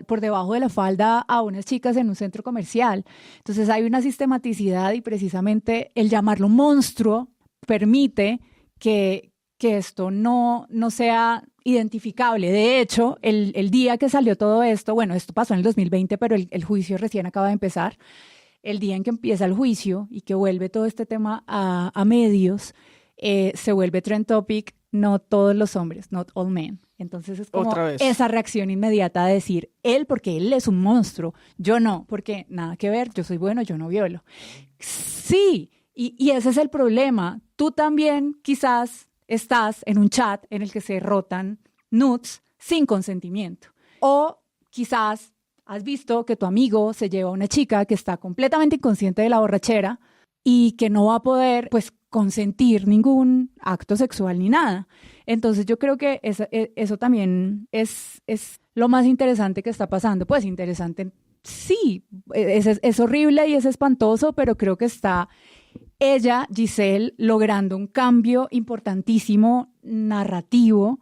por debajo de la falda a unas chicas en un centro comercial. Entonces hay una sistematicidad y precisamente el llamarlo monstruo permite que esto no sea identificable. De hecho, el día que salió todo esto, bueno, esto pasó en el 2020, pero el juicio recién acaba de empezar. El día en que empieza el juicio y que vuelve todo este tema a medios, se vuelve trend topic, no todos los hombres, not all men. Entonces es como esa reacción inmediata de decir, él porque él es un monstruo, yo no, porque nada que ver, yo soy bueno, yo no violo. Sí, y ese es el problema. Tú también quizás estás en un chat en el que se rotan nudes sin consentimiento. O quizás has visto que tu amigo se lleva a una chica que está completamente inconsciente de la borrachera y que no va a poder, pues, consentir ningún acto sexual ni nada. Entonces yo creo que eso también es lo más interesante que está pasando. Pues interesante, sí, es horrible y es espantoso, pero creo que está ella, Giselle, logrando un cambio importantísimo narrativo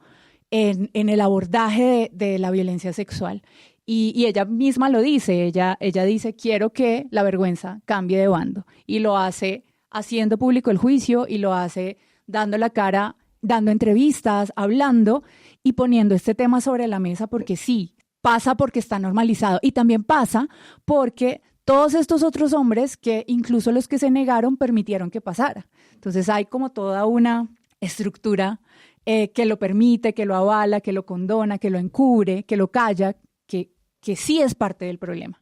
en el abordaje de la violencia sexual. Y ella misma lo dice, ella dice, quiero que la vergüenza cambie de bando. Y lo hace haciendo público el juicio y lo hace dando la cara, dando entrevistas, hablando y poniendo este tema sobre la mesa porque sí, pasa porque está normalizado y también pasa porque todos estos otros hombres que incluso los que se negaron permitieron que pasara. Entonces hay como toda una estructura que lo permite, que lo avala, que lo condona, que lo encubre, que lo calla, que sí es parte del problema.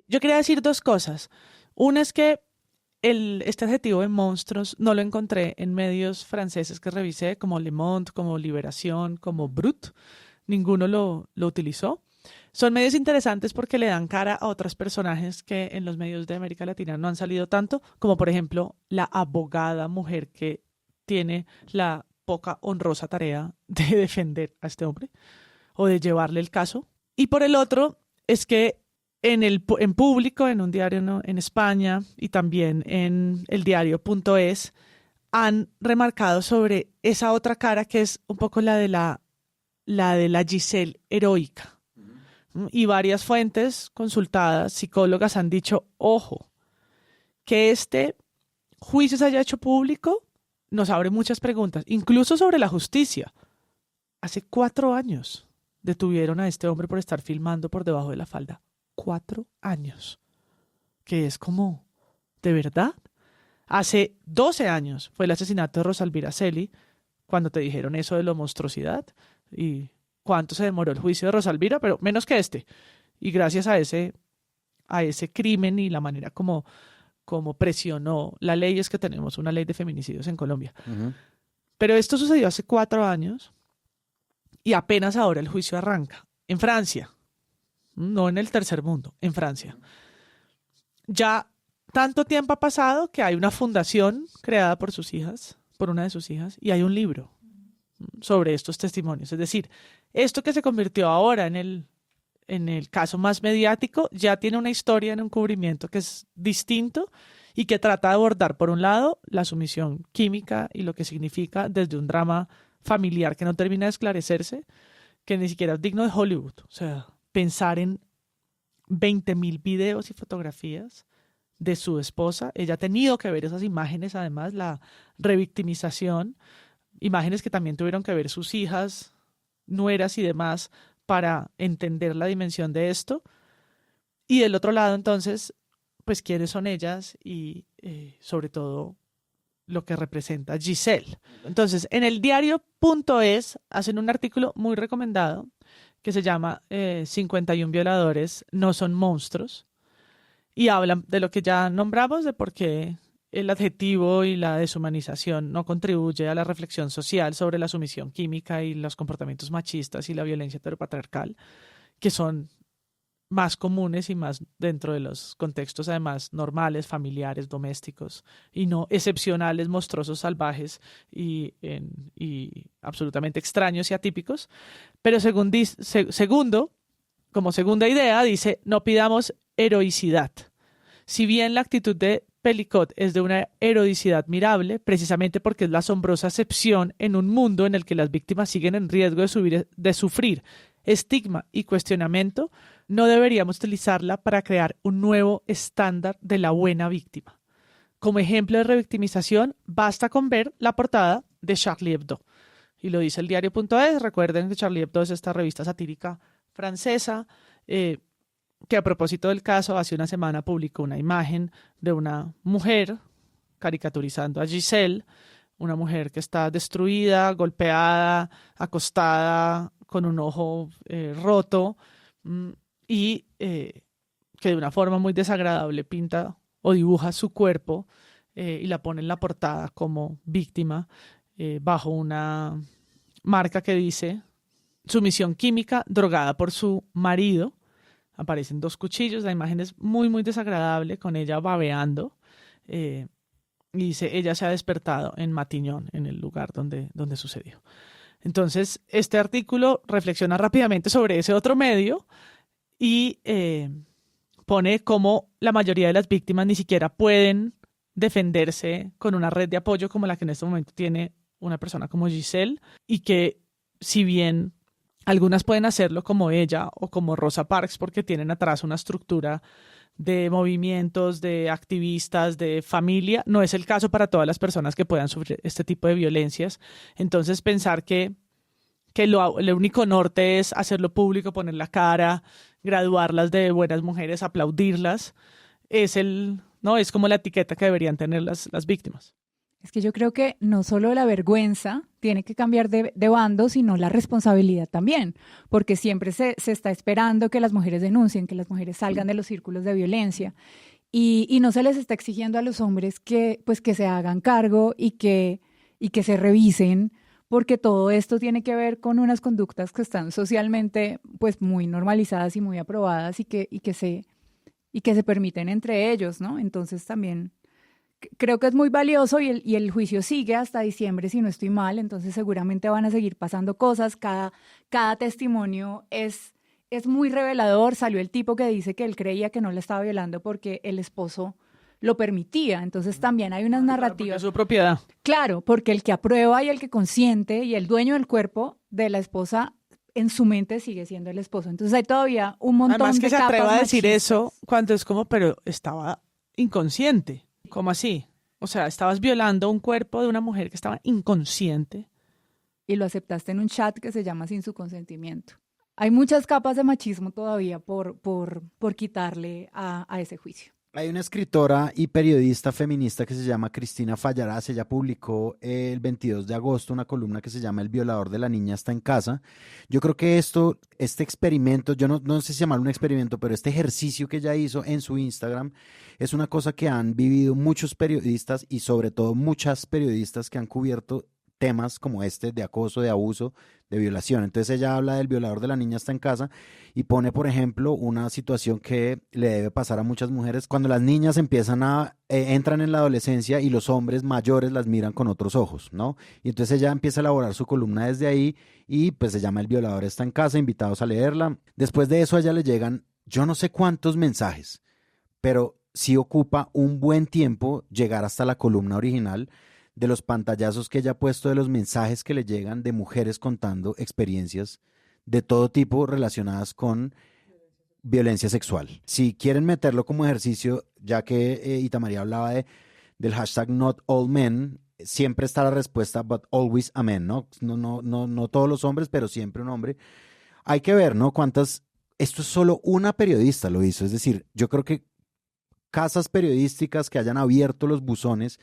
Yo quería decir dos cosas. Una es que este adjetivo de monstruos no lo encontré en medios franceses que revisé, como Le Monde, como Liberación, como Brut. Ninguno lo utilizó. Son medios interesantes porque le dan cara a otros personajes que en los medios de América Latina no han salido tanto, como por ejemplo la abogada mujer que tiene la poca honrosa tarea de defender a este hombre o de llevarle el caso. Y por el otro es que en público, en un diario en España y también en el diario.es han remarcado sobre esa otra cara que es un poco la de la Giselle heroica. Y varias fuentes consultadas, psicólogas, han dicho, ojo, que este juicio se haya hecho público nos abre muchas preguntas, incluso sobre la justicia. Hace 4 años detuvieron a este hombre por estar filmando por debajo de la falda. 4 años. Que es como, ¿de verdad? Hace 12 años fue el asesinato de Rosalvira Celi, cuando te dijeron eso de la monstruosidad. ¿Y cuánto se demoró el juicio de Rosalvira? Pero menos que este. Y gracias a ese crimen y la manera como presionó la ley es que tenemos una ley de feminicidios en Colombia. Uh-huh. Pero esto sucedió hace 4 años y apenas ahora el juicio arranca. En Francia. No en el tercer mundo, en Francia. Ya tanto tiempo ha pasado que hay una fundación creada por una de sus hijas, y hay un libro sobre estos testimonios. Es decir, esto que se convirtió ahora en el caso más mediático ya tiene una historia en un cubrimiento que es distinto y que trata de abordar, por un lado, la sumisión química y lo que significa desde un drama familiar que no termina de esclarecerse, que ni siquiera es digno de Hollywood. O sea, pensar en 20.000 videos y fotografías de su esposa. Ella ha tenido que ver esas imágenes, además, la revictimización, imágenes que también tuvieron que ver sus hijas, nueras y demás, para entender la dimensión de esto. Y del otro lado, entonces, pues, quiénes son ellas y, sobre todo, lo que representa Giselle. Entonces, en el diario.es hacen un artículo muy recomendado que se llama 51 violadores no son monstruos, y hablan de lo que ya nombramos, de por qué el adjetivo y la deshumanización no contribuye a la reflexión social sobre la sumisión química y los comportamientos machistas y la violencia heteropatriarcal, que son más comunes y más dentro de los contextos además normales, familiares, domésticos, y no excepcionales, monstruosos, salvajes y absolutamente extraños y atípicos. Pero segundo, como segunda idea, dice, no pidamos heroicidad. Si bien la actitud de Pellicot es de una heroicidad admirable, precisamente porque es la asombrosa excepción en un mundo en el que las víctimas siguen en riesgo de sufrir estigma y cuestionamiento, no deberíamos utilizarla para crear un nuevo estándar de la buena víctima. Como ejemplo de revictimización, basta con ver la portada de Charlie Hebdo. Y lo dice el diario.es. Recuerden que Charlie Hebdo es esta revista satírica francesa, que a propósito del caso, hace una semana publicó una imagen de una mujer caricaturizando a Giselle, una mujer que está destruida, golpeada, acostada, con un ojo roto, y que de una forma muy desagradable pinta o dibuja su cuerpo y la pone en la portada como víctima bajo una marca que dice sumisión química drogada por su marido. Aparecen 2 cuchillos, la imagen es muy, muy desagradable, con ella babeando. Y dice, ella se ha despertado en Matignon, en el lugar donde sucedió. Entonces, este artículo reflexiona rápidamente sobre ese otro medio y pone cómo la mayoría de las víctimas ni siquiera pueden defenderse con una red de apoyo como la que en este momento tiene una persona como Giselle, y que si bien algunas pueden hacerlo como ella o como Rosa Parks porque tienen atrás una estructura de movimientos, de activistas, de familia, no es el caso para todas las personas que puedan sufrir este tipo de violencias. Entonces pensar que el único norte es hacerlo público, poner la cara, graduarlas de buenas mujeres, aplaudirlas, es como la etiqueta que deberían tener las víctimas. Es que yo creo que no solo la vergüenza tiene que cambiar de bando, sino la responsabilidad también, porque siempre se está esperando que las mujeres denuncien, que las mujeres salgan de los círculos de violencia, y no se les está exigiendo a los hombres que se hagan cargo y que se revisen, porque todo esto tiene que ver con unas conductas que están socialmente pues muy normalizadas y muy aprobadas y que se permiten entre ellos, ¿no? Entonces también creo que es muy valioso y el juicio sigue hasta diciembre, si no estoy mal, entonces seguramente van a seguir pasando cosas. Cada testimonio es muy revelador. Salió el tipo que dice que él creía que no la estaba violando porque el esposo lo permitía, entonces también hay unas narrativas. Es su propiedad. Claro, porque el que aprueba y el que consiente y el dueño del cuerpo de la esposa en su mente sigue siendo el esposo. Entonces hay todavía un montón Además de que se capas atreva a decir machistas. eso cuando es como, pero estaba inconsciente. ¿Cómo así? O sea, estabas violando un cuerpo de una mujer que estaba inconsciente. Y lo aceptaste en un chat que se llama sin su consentimiento. Hay muchas capas de machismo todavía por quitarle a ese juicio. Hay una escritora y periodista feminista que se llama Cristina Fallarás. Ella publicó el 22 de agosto una columna que se llama El violador de la niña está en casa. Yo creo que este experimento, yo no sé si llamarlo un experimento, pero este ejercicio que ella hizo en su Instagram es una cosa que han vivido muchos periodistas y sobre todo muchas periodistas que han cubierto temas como este de acoso, de abuso, de violación. Entonces ella habla del violador de la niña está en casa y pone, por ejemplo, una situación que le debe pasar a muchas mujeres cuando las niñas entran en la adolescencia y los hombres mayores las miran con otros ojos, ¿no? Y entonces ella empieza a elaborar su columna desde ahí y pues se llama El violador está en casa, invitados a leerla. Después de eso a ella le llegan yo no sé cuántos mensajes, pero sí ocupa un buen tiempo llegar hasta la columna original, de los pantallazos que ella ha puesto, de los mensajes que le llegan de mujeres contando experiencias de todo tipo relacionadas con violencia sexual. Si quieren meterlo como ejercicio, ya que Itamaría hablaba del hashtag Not All Men, siempre está la respuesta but always a man, ¿no? No todos los hombres, pero siempre un hombre. Hay que ver, ¿no? Esto es solo una periodista lo hizo, es decir, yo creo que casas periodísticas que hayan abierto los buzones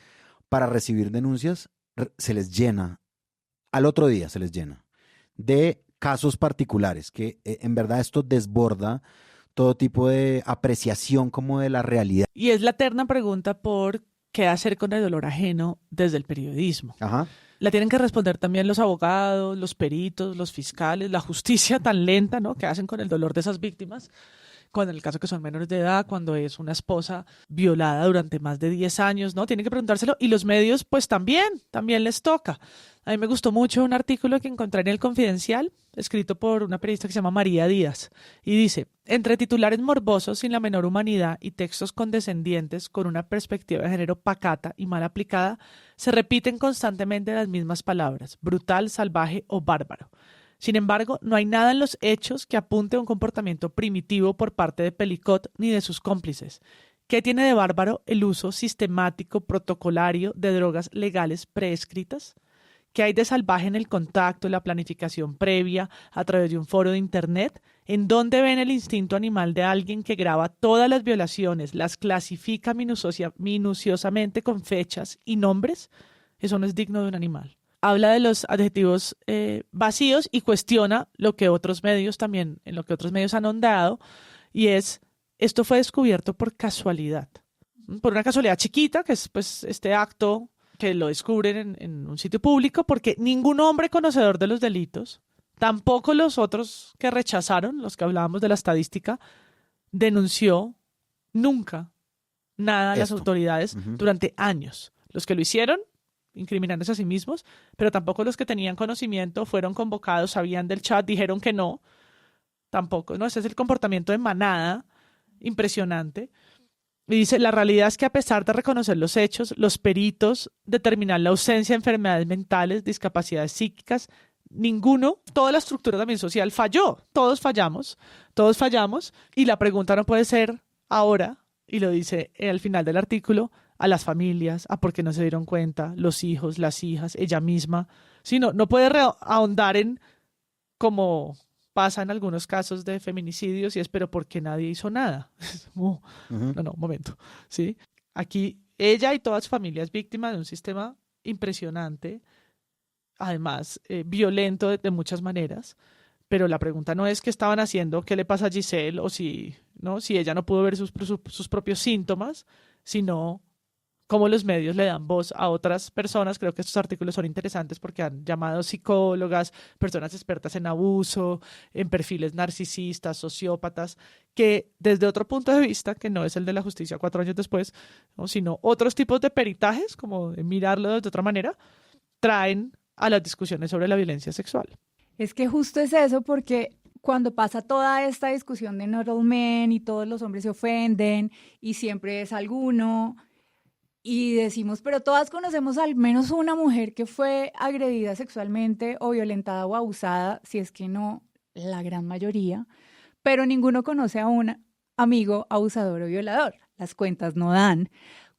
para recibir denuncias, se les llena, al otro día se les llena de casos particulares, que en verdad esto desborda todo tipo de apreciación como de la realidad. Y es la eterna pregunta por qué hacer con el dolor ajeno desde el periodismo. Ajá. La tienen que responder también los abogados, los peritos, los fiscales, la justicia tan lenta, ¿no?, que hacen con el dolor de esas víctimas, cuando en el caso que son menores de edad, cuando es una esposa violada durante más de 10 años, ¿no? Tienen que preguntárselo, y los medios pues también les toca. A mí me gustó mucho un artículo que encontré en El Confidencial, escrito por una periodista que se llama María Díaz, y dice: entre titulares morbosos sin la menor humanidad y textos condescendientes con una perspectiva de género pacata y mal aplicada, se repiten constantemente las mismas palabras: brutal, salvaje o bárbaro. Sin embargo, no hay nada en los hechos que apunte a un comportamiento primitivo por parte de Pelicot ni de sus cómplices. ¿Qué tiene de bárbaro el uso sistemático, protocolario de drogas legales prescritas? ¿Qué hay de salvaje en el contacto, la planificación previa a través de un foro de internet? ¿En dónde ven el instinto animal de alguien que graba todas las violaciones, las clasifica minuciosamente con fechas y nombres? Eso no es digno de un animal. Habla de los adjetivos vacíos y cuestiona lo que otros medios también, en lo que otros medios han ahondado, y es: esto fue descubierto por casualidad. Por una casualidad chiquita, que es pues este acto que lo descubren en un sitio público, porque ningún hombre conocedor de los delitos, tampoco los otros que rechazaron, los que hablábamos de la estadística, denunció nunca nada a las autoridades durante años. Los que lo hicieron, incriminándose a sí mismos, pero tampoco los que tenían conocimiento, fueron convocados, sabían del chat, dijeron que no, tampoco, ¿no? Ese es el comportamiento de manada impresionante. Y dice: la realidad es que a pesar de reconocer los hechos, los peritos determinan la ausencia de enfermedades mentales, discapacidades psíquicas, ninguno, toda la estructura también social falló, todos fallamos, y la pregunta no puede ser ahora, y lo dice al final del artículo, a las familias, a por qué no se dieron cuenta, los hijos, las hijas, ella misma, sino no puede ahondar en, como pasa en algunos casos de feminicidios, y es: pero ¿por qué nadie hizo nada? No, un momento, ¿sí? Aquí ella y toda su familia es víctima de un sistema impresionante, además violento de muchas maneras, pero la pregunta no es qué estaban haciendo, qué le pasa a Giselle, o si ella no pudo ver sus propios síntomas, sino cómo los medios le dan voz a otras personas. Creo que estos artículos son interesantes porque han llamado psicólogas, personas expertas en abuso, en perfiles narcisistas, sociópatas, que desde otro punto de vista, que no es el de la justicia 4 años después, ¿no?, sino otros tipos de peritajes, como de mirarlo de otra manera, traen a las discusiones sobre la violencia sexual. Es que justo es eso, porque cuando pasa toda esta discusión de not all men y todos los hombres se ofenden y siempre es alguno, y decimos, pero todas conocemos al menos una mujer que fue agredida sexualmente o violentada o abusada, si es que no la gran mayoría, pero ninguno conoce a un amigo abusador o violador. Las cuentas no dan.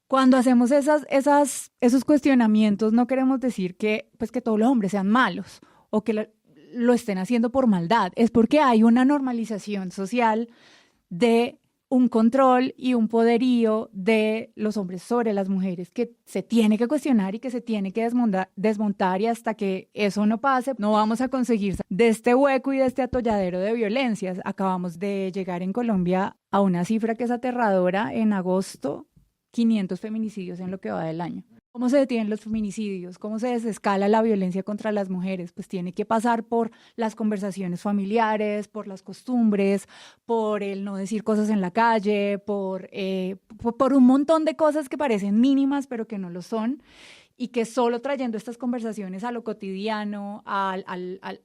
Cuando hacemos esos cuestionamientos, no queremos decir que todos los hombres sean malos o que lo estén haciendo por maldad. Es porque hay una normalización social de un control y un poderío de los hombres sobre las mujeres que se tiene que cuestionar y que se tiene que desmontar, y hasta que eso no pase, no vamos a conseguir de este hueco y de este atolladero de violencias. Acabamos de llegar en Colombia a una cifra que es aterradora. En agosto, 500 feminicidios en lo que va del año. ¿Cómo se detienen los feminicidios? ¿Cómo se desescala la violencia contra las mujeres? Pues tiene que pasar por las conversaciones familiares, por las costumbres, por el no decir cosas en la calle, por un montón de cosas que parecen mínimas pero que no lo son, y que solo trayendo estas conversaciones a lo cotidiano, a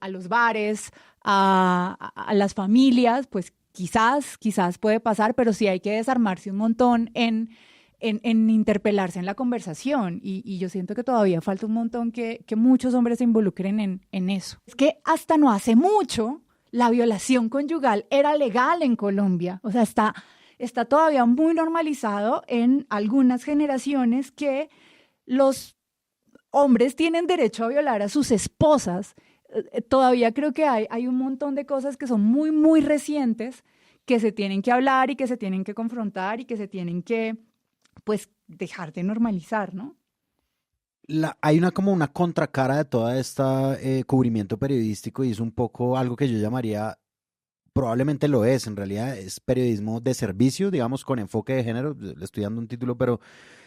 los bares, a las familias, pues quizás puede pasar, pero sí hay que desarmarse un montón en interpelarse en la conversación, y yo siento que todavía falta un montón que muchos hombres se involucren en eso. Es que hasta no hace mucho la violación conyugal era legal en Colombia, o sea, está todavía muy normalizado en algunas generaciones que los hombres tienen derecho a violar a sus esposas. Todavía creo que hay un montón de cosas que son muy, muy recientes, que se tienen que hablar y que se tienen que confrontar y que se tienen que pues dejar de normalizar, ¿no? Hay como una contracara de toda esta cubrimiento periodístico, y es un poco algo que yo llamaría probablemente lo es, en realidad es periodismo de servicio, digamos, con enfoque de género. Le estoy dando un título, pero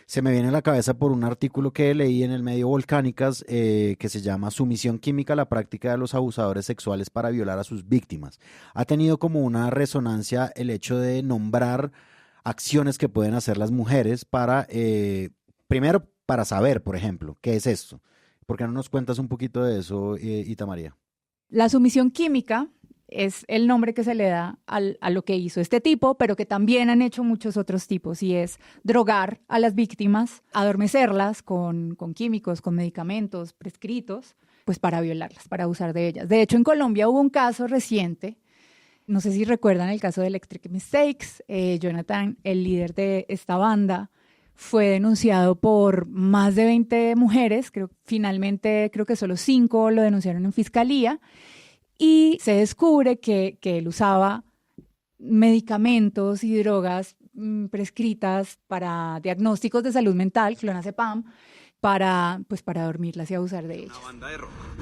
se me viene a la cabeza por un artículo que leí en el medio Volcánicas que se llama Sumisión química, la práctica de los abusadores sexuales para violar a sus víctimas. Ha tenido como una resonancia el hecho de nombrar acciones que pueden hacer las mujeres para, primero, para saber, por ejemplo, qué es esto. ¿Por qué no nos cuentas un poquito de eso, Itamaría? La sumisión química es el nombre que se le da a lo que hizo este tipo, pero que también han hecho muchos otros tipos, y es drogar a las víctimas, adormecerlas con químicos, con medicamentos prescritos, pues para violarlas, para abusar de ellas. De hecho, en Colombia hubo un caso reciente, no sé si recuerdan el caso de Electric Mistakes. Jonathan, el líder de esta banda, fue denunciado por más de 20 mujeres, finalmente creo que solo 5 lo denunciaron en fiscalía, y se descubre que él usaba medicamentos y drogas prescritas para diagnósticos de salud mental, clonazepam, para dormirlas y abusar de ellas.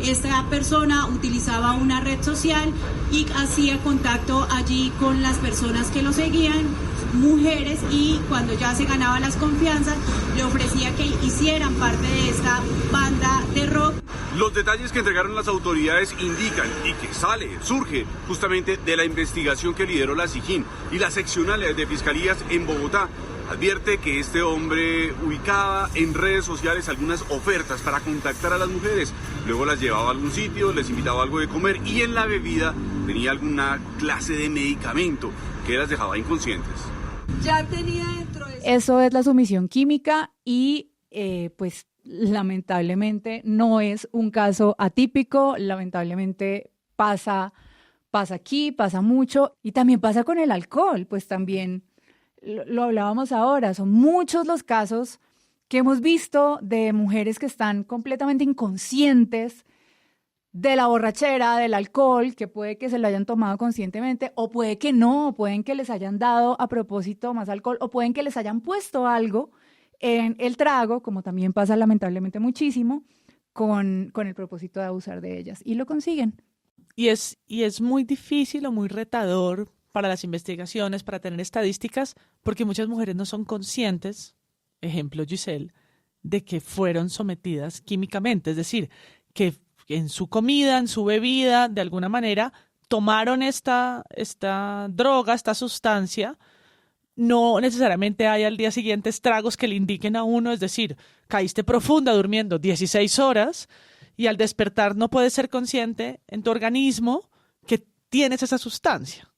Esta persona utilizaba una red social y hacía contacto allí con las personas que lo seguían, mujeres, y cuando ya se ganaba las confianzas, le ofrecía que hicieran parte de esta banda de rock. Los detalles que entregaron las autoridades indican y que surge justamente de la investigación que lideró la SIJIN y la seccional de fiscalías en Bogotá. Advierte que este hombre ubicaba en redes sociales algunas ofertas para contactar a las mujeres, luego las llevaba a algún sitio, les invitaba algo de comer y en la bebida tenía alguna clase de medicamento que las dejaba inconscientes. Ya tenía dentro de eso es la sumisión química y pues lamentablemente no es un caso atípico, lamentablemente pasa aquí, pasa mucho, y también pasa con el alcohol, pues también lo hablábamos ahora, son muchos los casos que hemos visto de mujeres que están completamente inconscientes de la borrachera, del alcohol, que puede que se lo hayan tomado conscientemente, o puede que no, pueden que les hayan dado a propósito más alcohol, o pueden que les hayan puesto algo en el trago, como también pasa lamentablemente muchísimo, con el propósito de abusar de ellas, y lo consiguen. Y es muy difícil o muy retador para las investigaciones, para tener estadísticas, porque muchas mujeres no son conscientes, ejemplo Giselle, de que fueron sometidas químicamente, es decir, que en su comida, en su bebida, de alguna manera, tomaron esta droga, esta sustancia. No necesariamente hay al día siguiente estragos que le indiquen a uno, es decir, caíste profunda durmiendo 16 horas y al despertar no puedes ser consciente en tu organismo que tienes esa sustancia.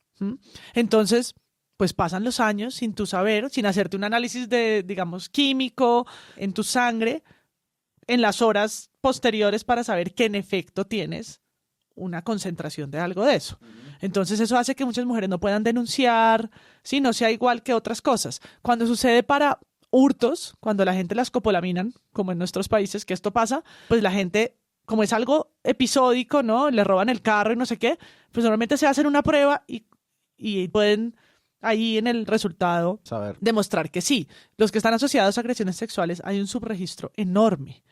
Entonces, pues pasan los años sin tu saber, sin hacerte un análisis digamos, químico en tu sangre en las horas posteriores para saber que en efecto tienes una concentración de algo de eso. Entonces eso hace que muchas mujeres no puedan denunciar, ¿sí? No sea igual que otras cosas. Cuando sucede para hurtos, cuando la gente las copolaminan, como en nuestros países que esto pasa, pues la gente, como es algo episódico, ¿no? Le roban el carro y no sé qué, pues normalmente se hacen una prueba y pueden ahí en el resultado demostrar que sí. Los que están asociados a agresiones sexuales hay un subregistro enorme.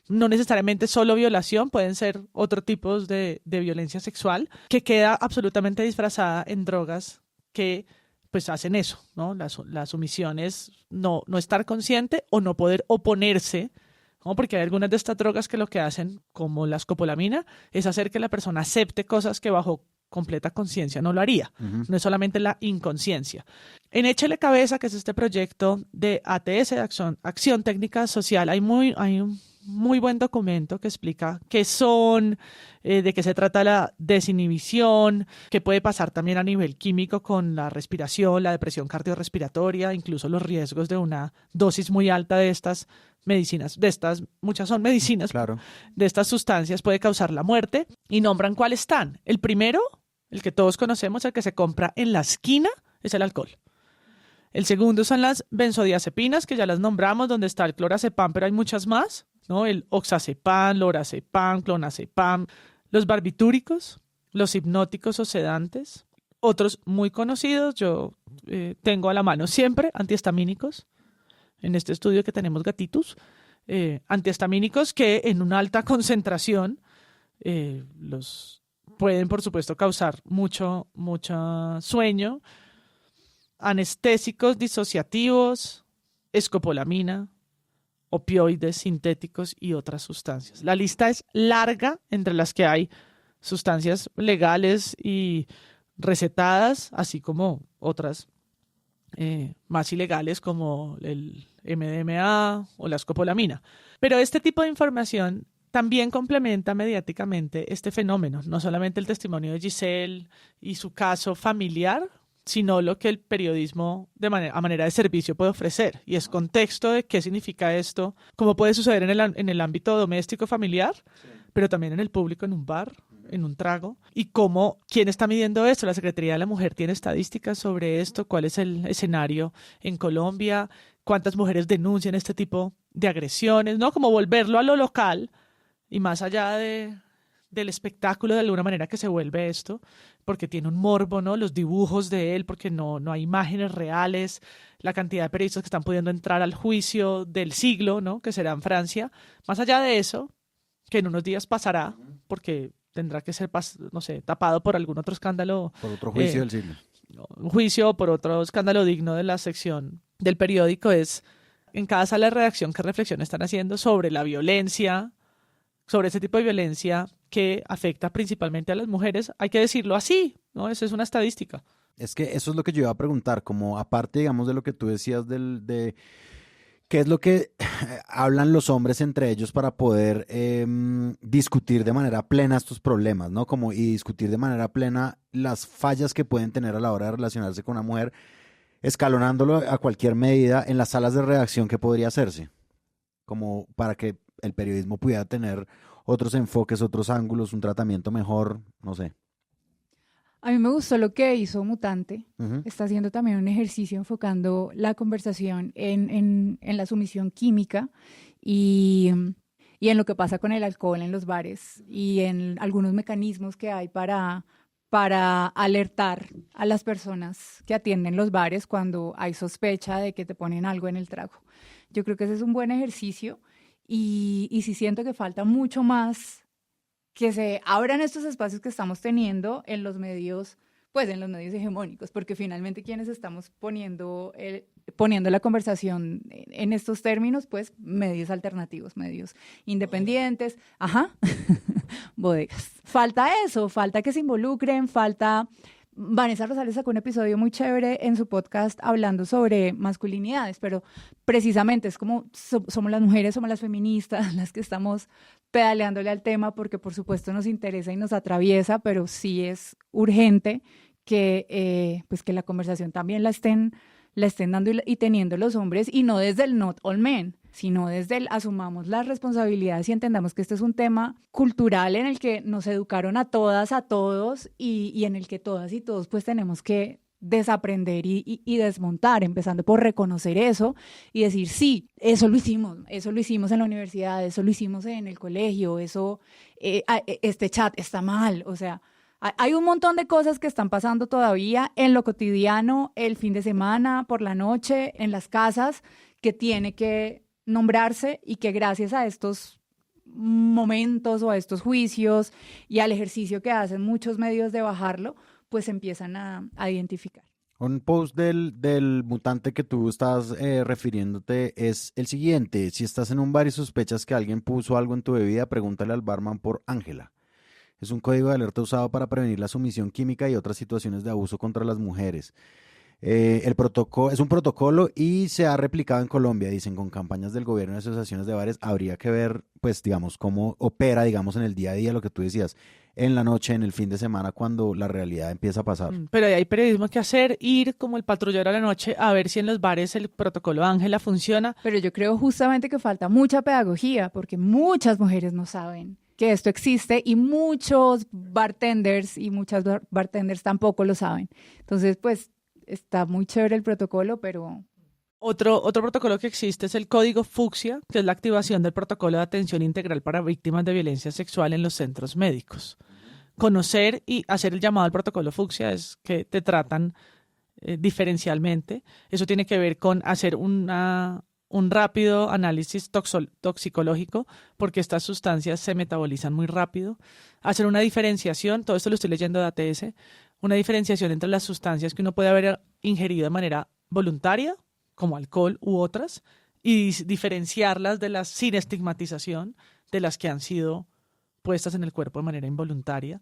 No necesariamente solo violación, pueden ser otros tipos de violencia sexual que queda absolutamente disfrazada en drogas que pues hacen eso, ¿no? La sumisión es no estar consciente o no poder oponerse, ¿no? Porque hay algunas de estas drogas que lo que hacen, como la escopolamina, es hacer que la persona acepte cosas que bajo completa conciencia no lo haría. No es solamente la inconsciencia. En Échele Cabeza, que es este proyecto de ATS, de Acción Técnica Social, hay un muy buen documento que explica qué son, de qué se trata la desinhibición, qué puede pasar también a nivel químico con la respiración, la depresión cardiorrespiratoria, incluso los riesgos de una dosis muy alta de estas medicinas, muchas son medicinas, claro, de estas sustancias puede causar la muerte, y nombran cuáles están. El primero, el que todos conocemos, el que se compra en la esquina, es el alcohol. El segundo son las benzodiazepinas, que ya las nombramos, donde está el clorazepam, pero hay muchas más, ¿no? El oxazepam, lorazepam, clonazepam, los barbitúricos, los hipnóticos o sedantes, otros muy conocidos, yo tengo a la mano siempre, antihistamínicos. En este estudio que tenemos gatitos, antihistamínicos que en una alta concentración los pueden, por supuesto, causar mucho sueño, anestésicos disociativos, escopolamina, opioides sintéticos y otras sustancias. La lista es larga, entre las que hay sustancias legales y recetadas, así como otras más ilegales como el MDMA o la escopolamina. Pero este tipo de información también complementa mediáticamente este fenómeno, no solamente el testimonio de Giselle y su caso familiar, sino lo que el periodismo a manera de servicio puede ofrecer. Y es contexto de qué significa esto, cómo puede suceder en el ámbito doméstico familiar, pero también en el público, en un bar, en un trago. Y quién está midiendo esto. La Secretaría de la Mujer tiene estadísticas sobre esto, cuál es el escenario en Colombia, cuántas mujeres denuncian este tipo de agresiones, ¿no? Como volverlo a lo local y más allá del espectáculo de alguna manera que se vuelve esto, porque tiene un morbo, ¿no? Los dibujos de él, porque no hay imágenes reales, la cantidad de periodistas que están pudiendo entrar al juicio del siglo, ¿no? Que será en Francia. Más allá de eso, que en unos días pasará, porque tendrá que ser, no sé, tapado por algún otro escándalo. Por otro juicio del siglo. Un juicio o por otro escándalo digno de la sección del periódico. Es en cada sala de redacción qué reflexión están haciendo sobre la violencia, sobre ese tipo de violencia que afecta principalmente a las mujeres. Hay que decirlo así, ¿no? Esa es una estadística. Es que eso es lo que yo iba a preguntar, como aparte, digamos, de lo que tú decías de qué es lo que hablan los hombres entre ellos para poder discutir de manera plena estos problemas, ¿no? Como y discutir de manera plena las fallas que pueden tener a la hora de relacionarse con una mujer, escalonándolo a cualquier medida en las salas de redacción que podría hacerse, como para que el periodismo pudiera tener otros enfoques, otros ángulos, un tratamiento mejor, no sé. A mí me gustó lo que hizo Mutante. Uh-huh. Está haciendo también un ejercicio enfocando la conversación en la sumisión química y en lo que pasa con el alcohol en los bares y en algunos mecanismos que hay para alertar a las personas que atienden los bares cuando hay sospecha de que te ponen algo en el trago. Yo creo que ese es un buen ejercicio y sí siento que falta mucho más que se abran estos espacios que estamos teniendo en los medios, pues en los medios hegemónicos, porque finalmente quienes estamos poniendo la conversación en estos términos, pues medios alternativos, medios independientes, bodegas. Falta eso, falta que se involucren, Vanessa Rosales sacó un episodio muy chévere en su podcast hablando sobre masculinidades, pero precisamente es como somos las mujeres, somos las feministas las que estamos pedaleándole al tema porque por supuesto nos interesa y nos atraviesa, pero sí es urgente que la conversación también la estén dando y teniendo los hombres y no desde el not all men, sino desde el asumamos las responsabilidades y entendamos que este es un tema cultural en el que nos educaron a todas, a todos y en el que todas y todos pues tenemos que desaprender y desmontar, empezando por reconocer eso y decir, sí, eso lo hicimos en la universidad, eso lo hicimos en el colegio, este chat está mal, o sea, hay un montón de cosas que están pasando todavía en lo cotidiano, el fin de semana, por la noche, en las casas, que tiene que nombrarse y que gracias a estos momentos o a estos juicios y al ejercicio que hacen muchos medios de bajarlo, pues empiezan a identificar. Un post del Mutante que tú estás refiriéndote es el siguiente: si estás en un bar y sospechas que alguien puso algo en tu bebida, pregúntale al barman por Ángela. Es un código de alerta usado para prevenir la sumisión química y otras situaciones de abuso contra las mujeres. El protocolo es un protocolo y se ha replicado en Colombia, dicen, con campañas del gobierno y asociaciones de bares. Habría que ver, pues, digamos, cómo opera, digamos, en el día a día, lo que tú decías, en la noche, en el fin de semana, cuando la realidad empieza a pasar. Pero hay periodismo que hacer, ir como el patrullero a la noche a ver si en los bares el protocolo Ángela funciona. Pero yo creo justamente que falta mucha pedagogía, porque muchas mujeres no saben que esto existe y muchos bartenders y muchas bartenders tampoco lo saben. Entonces, pues, está muy chévere el protocolo, pero... Otro protocolo que existe es el Código Fucsia, que es la activación del protocolo de atención integral para víctimas de violencia sexual en los centros médicos. Conocer y hacer el llamado al protocolo Fucsia es que te tratan diferencialmente. Eso tiene que ver con hacer una un rápido análisis toxicológico, porque estas sustancias se metabolizan muy rápido, hacer una diferenciación, todo esto lo estoy leyendo de ATS, una diferenciación entre las sustancias que uno puede haber ingerido de manera voluntaria, como alcohol u otras, y diferenciarlas de las sin estigmatización, de las que han sido puestas en el cuerpo de manera involuntaria,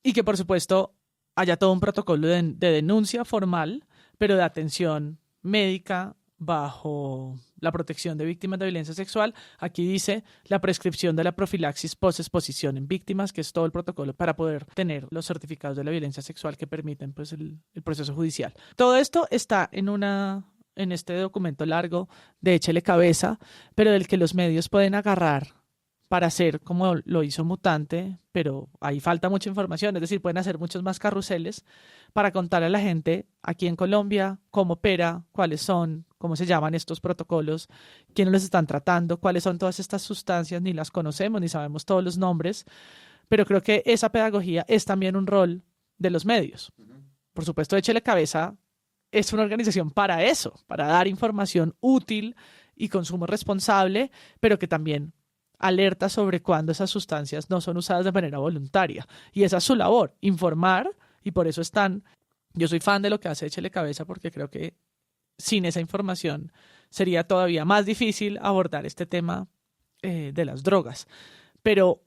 y que por supuesto haya todo un protocolo de denuncia formal, pero de atención médica bajo la protección de víctimas de violencia sexual. Aquí dice la prescripción de la profilaxis post-exposición en víctimas, que es todo el protocolo para poder tener los certificados de la violencia sexual que permiten pues, el proceso judicial. Todo esto está en este documento largo de Échele Cabeza, pero del que los medios pueden agarrar para hacer como lo hizo Mutante, pero ahí falta mucha información, es decir, pueden hacer muchos más carruseles para contar a la gente aquí en Colombia cómo opera, cuáles son, cómo se llaman estos protocolos, quiénes los están tratando, cuáles son todas estas sustancias, ni las conocemos, ni sabemos todos los nombres, pero creo que esa pedagogía es también un rol de los medios. Por supuesto, Échele Cabeza es una organización para eso, para dar información útil y consumo responsable, pero que también alerta sobre cuándo esas sustancias no son usadas de manera voluntaria. Y esa es su labor, informar, y por eso yo soy fan de lo que hace Échele Cabeza, porque creo que sin esa información sería todavía más difícil abordar este tema de las drogas. Pero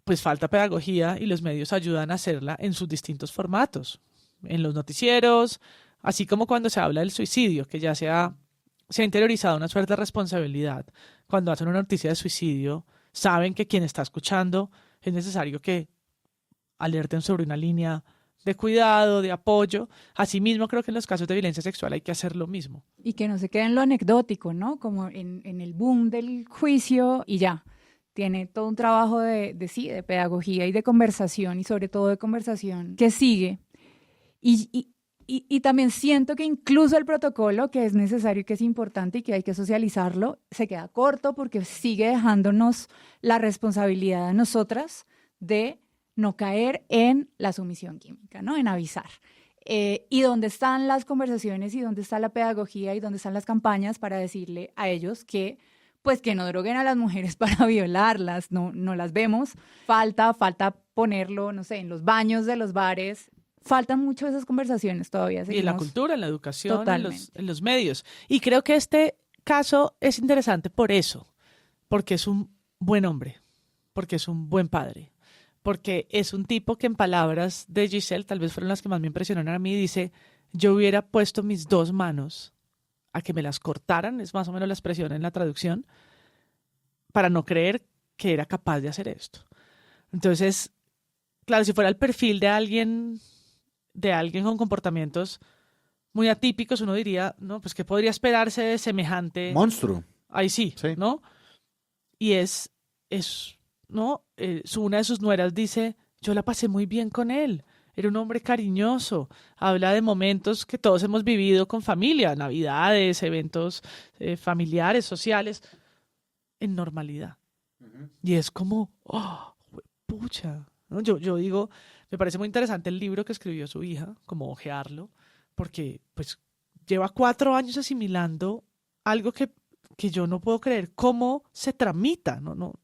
pues falta pedagogía y los medios ayudan a hacerla en sus distintos formatos, en los noticieros, así como cuando se habla del suicidio, que ya se ha interiorizado una suerte de responsabilidad. Cuando hacen una noticia de suicidio, saben que quien está escuchando es necesario que alerten sobre una línea de cuidado, de apoyo. Asimismo, creo que en los casos de violencia sexual hay que hacer lo mismo. Y que no se quede en lo anecdótico, ¿no? Como en el boom del juicio y ya. Tiene todo un trabajo de pedagogía y de conversación, y sobre todo de conversación que sigue. Y también siento que incluso el protocolo, que es necesario y que es importante y que hay que socializarlo, se queda corto porque sigue dejándonos la responsabilidad a nosotras de no caer en la sumisión química, ¿no? En avisar. ¿Y dónde están las conversaciones y dónde está la pedagogía y dónde están las campañas para decirle a ellos que pues que no droguen a las mujeres para violarlas? No las vemos. Falta ponerlo, no sé, en los baños de los bares. Faltan mucho esas conversaciones todavía. Y en la cultura, en la educación, en los medios. Y creo que este caso es interesante por eso, porque es un buen hombre, porque es un buen padre, porque es un tipo que, en palabras de Giselle, tal vez fueron las que más me impresionaron a mí, dice: yo hubiera puesto mis 2 manos a que me las cortaran, es más o menos la expresión en la traducción, para no creer que era capaz de hacer esto. Entonces, claro, si fuera el perfil de alguien con comportamientos muy atípicos, uno diría, no, pues ¿qué podría esperarse de semejante monstruo? Ahí sí, ¿no? Y ¿no? Una de sus nueras dice: yo la pasé muy bien con él, era un hombre cariñoso, habla de momentos que todos hemos vivido con familia, navidades, eventos familiares, sociales, en normalidad. Y es como, pucha, ¿no? Yo digo, me parece muy interesante el libro que escribió su hija, como ojearlo, porque pues lleva 4 años asimilando algo que yo no puedo creer cómo se tramita. No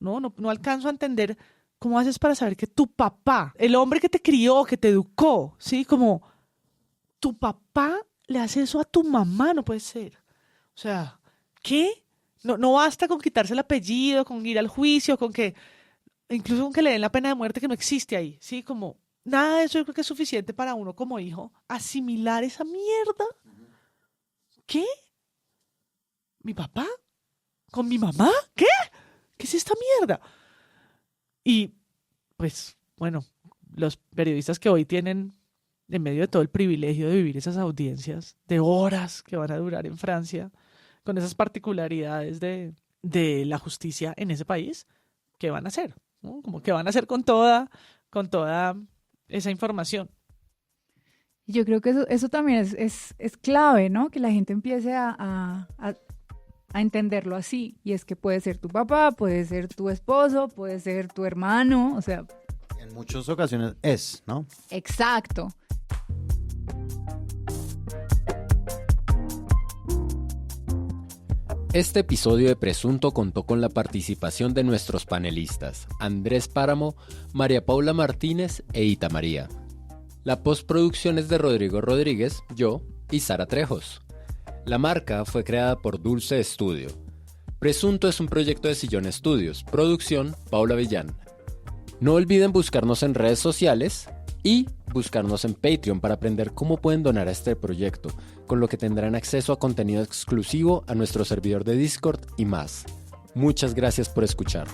alcanzo a entender cómo haces para saber que tu papá, el hombre que te crió, que te educó, ¿sí? Como tu papá le hace eso a tu mamá, no puede ser. O sea, ¿qué? No basta con quitarse el apellido, con ir al juicio, incluso con que le den la pena de muerte, que no existe ahí, ¿sí? Como nada de eso yo creo que es suficiente para uno como hijo asimilar esa mierda. ¿Qué? ¿Mi papá? ¿Con mi mamá? ¿Qué? ¿Qué es esta mierda? Y pues, bueno, los periodistas que hoy tienen, en medio de todo el privilegio de vivir esas audiencias de horas que van a durar en Francia, con esas particularidades de la justicia en ese país, ¿qué van a hacer? ¿No? Como que van a hacer con toda esa información. Yo creo que eso también es clave, ¿no? Que la gente empiece a entenderlo así. Y es que puede ser tu papá, puede ser tu esposo, puede ser tu hermano, o sea... En muchas ocasiones ¿no? Exacto. Este episodio de Presunto contó con la participación de nuestros panelistas, Andrés Páramo, María Paula Martínez e Ita María. La postproducción es de Rodrigo Rodríguez, yo y Sara Trejos. La marca fue creada por Dulce Estudio. Presunto es un proyecto de Sillón Studios, producción Paula Villán. No olviden buscarnos en redes sociales y buscarnos en Patreon para aprender cómo pueden donar a este proyecto, con lo que tendrán acceso a contenido exclusivo a nuestro servidor de Discord y más. Muchas gracias por escuchar.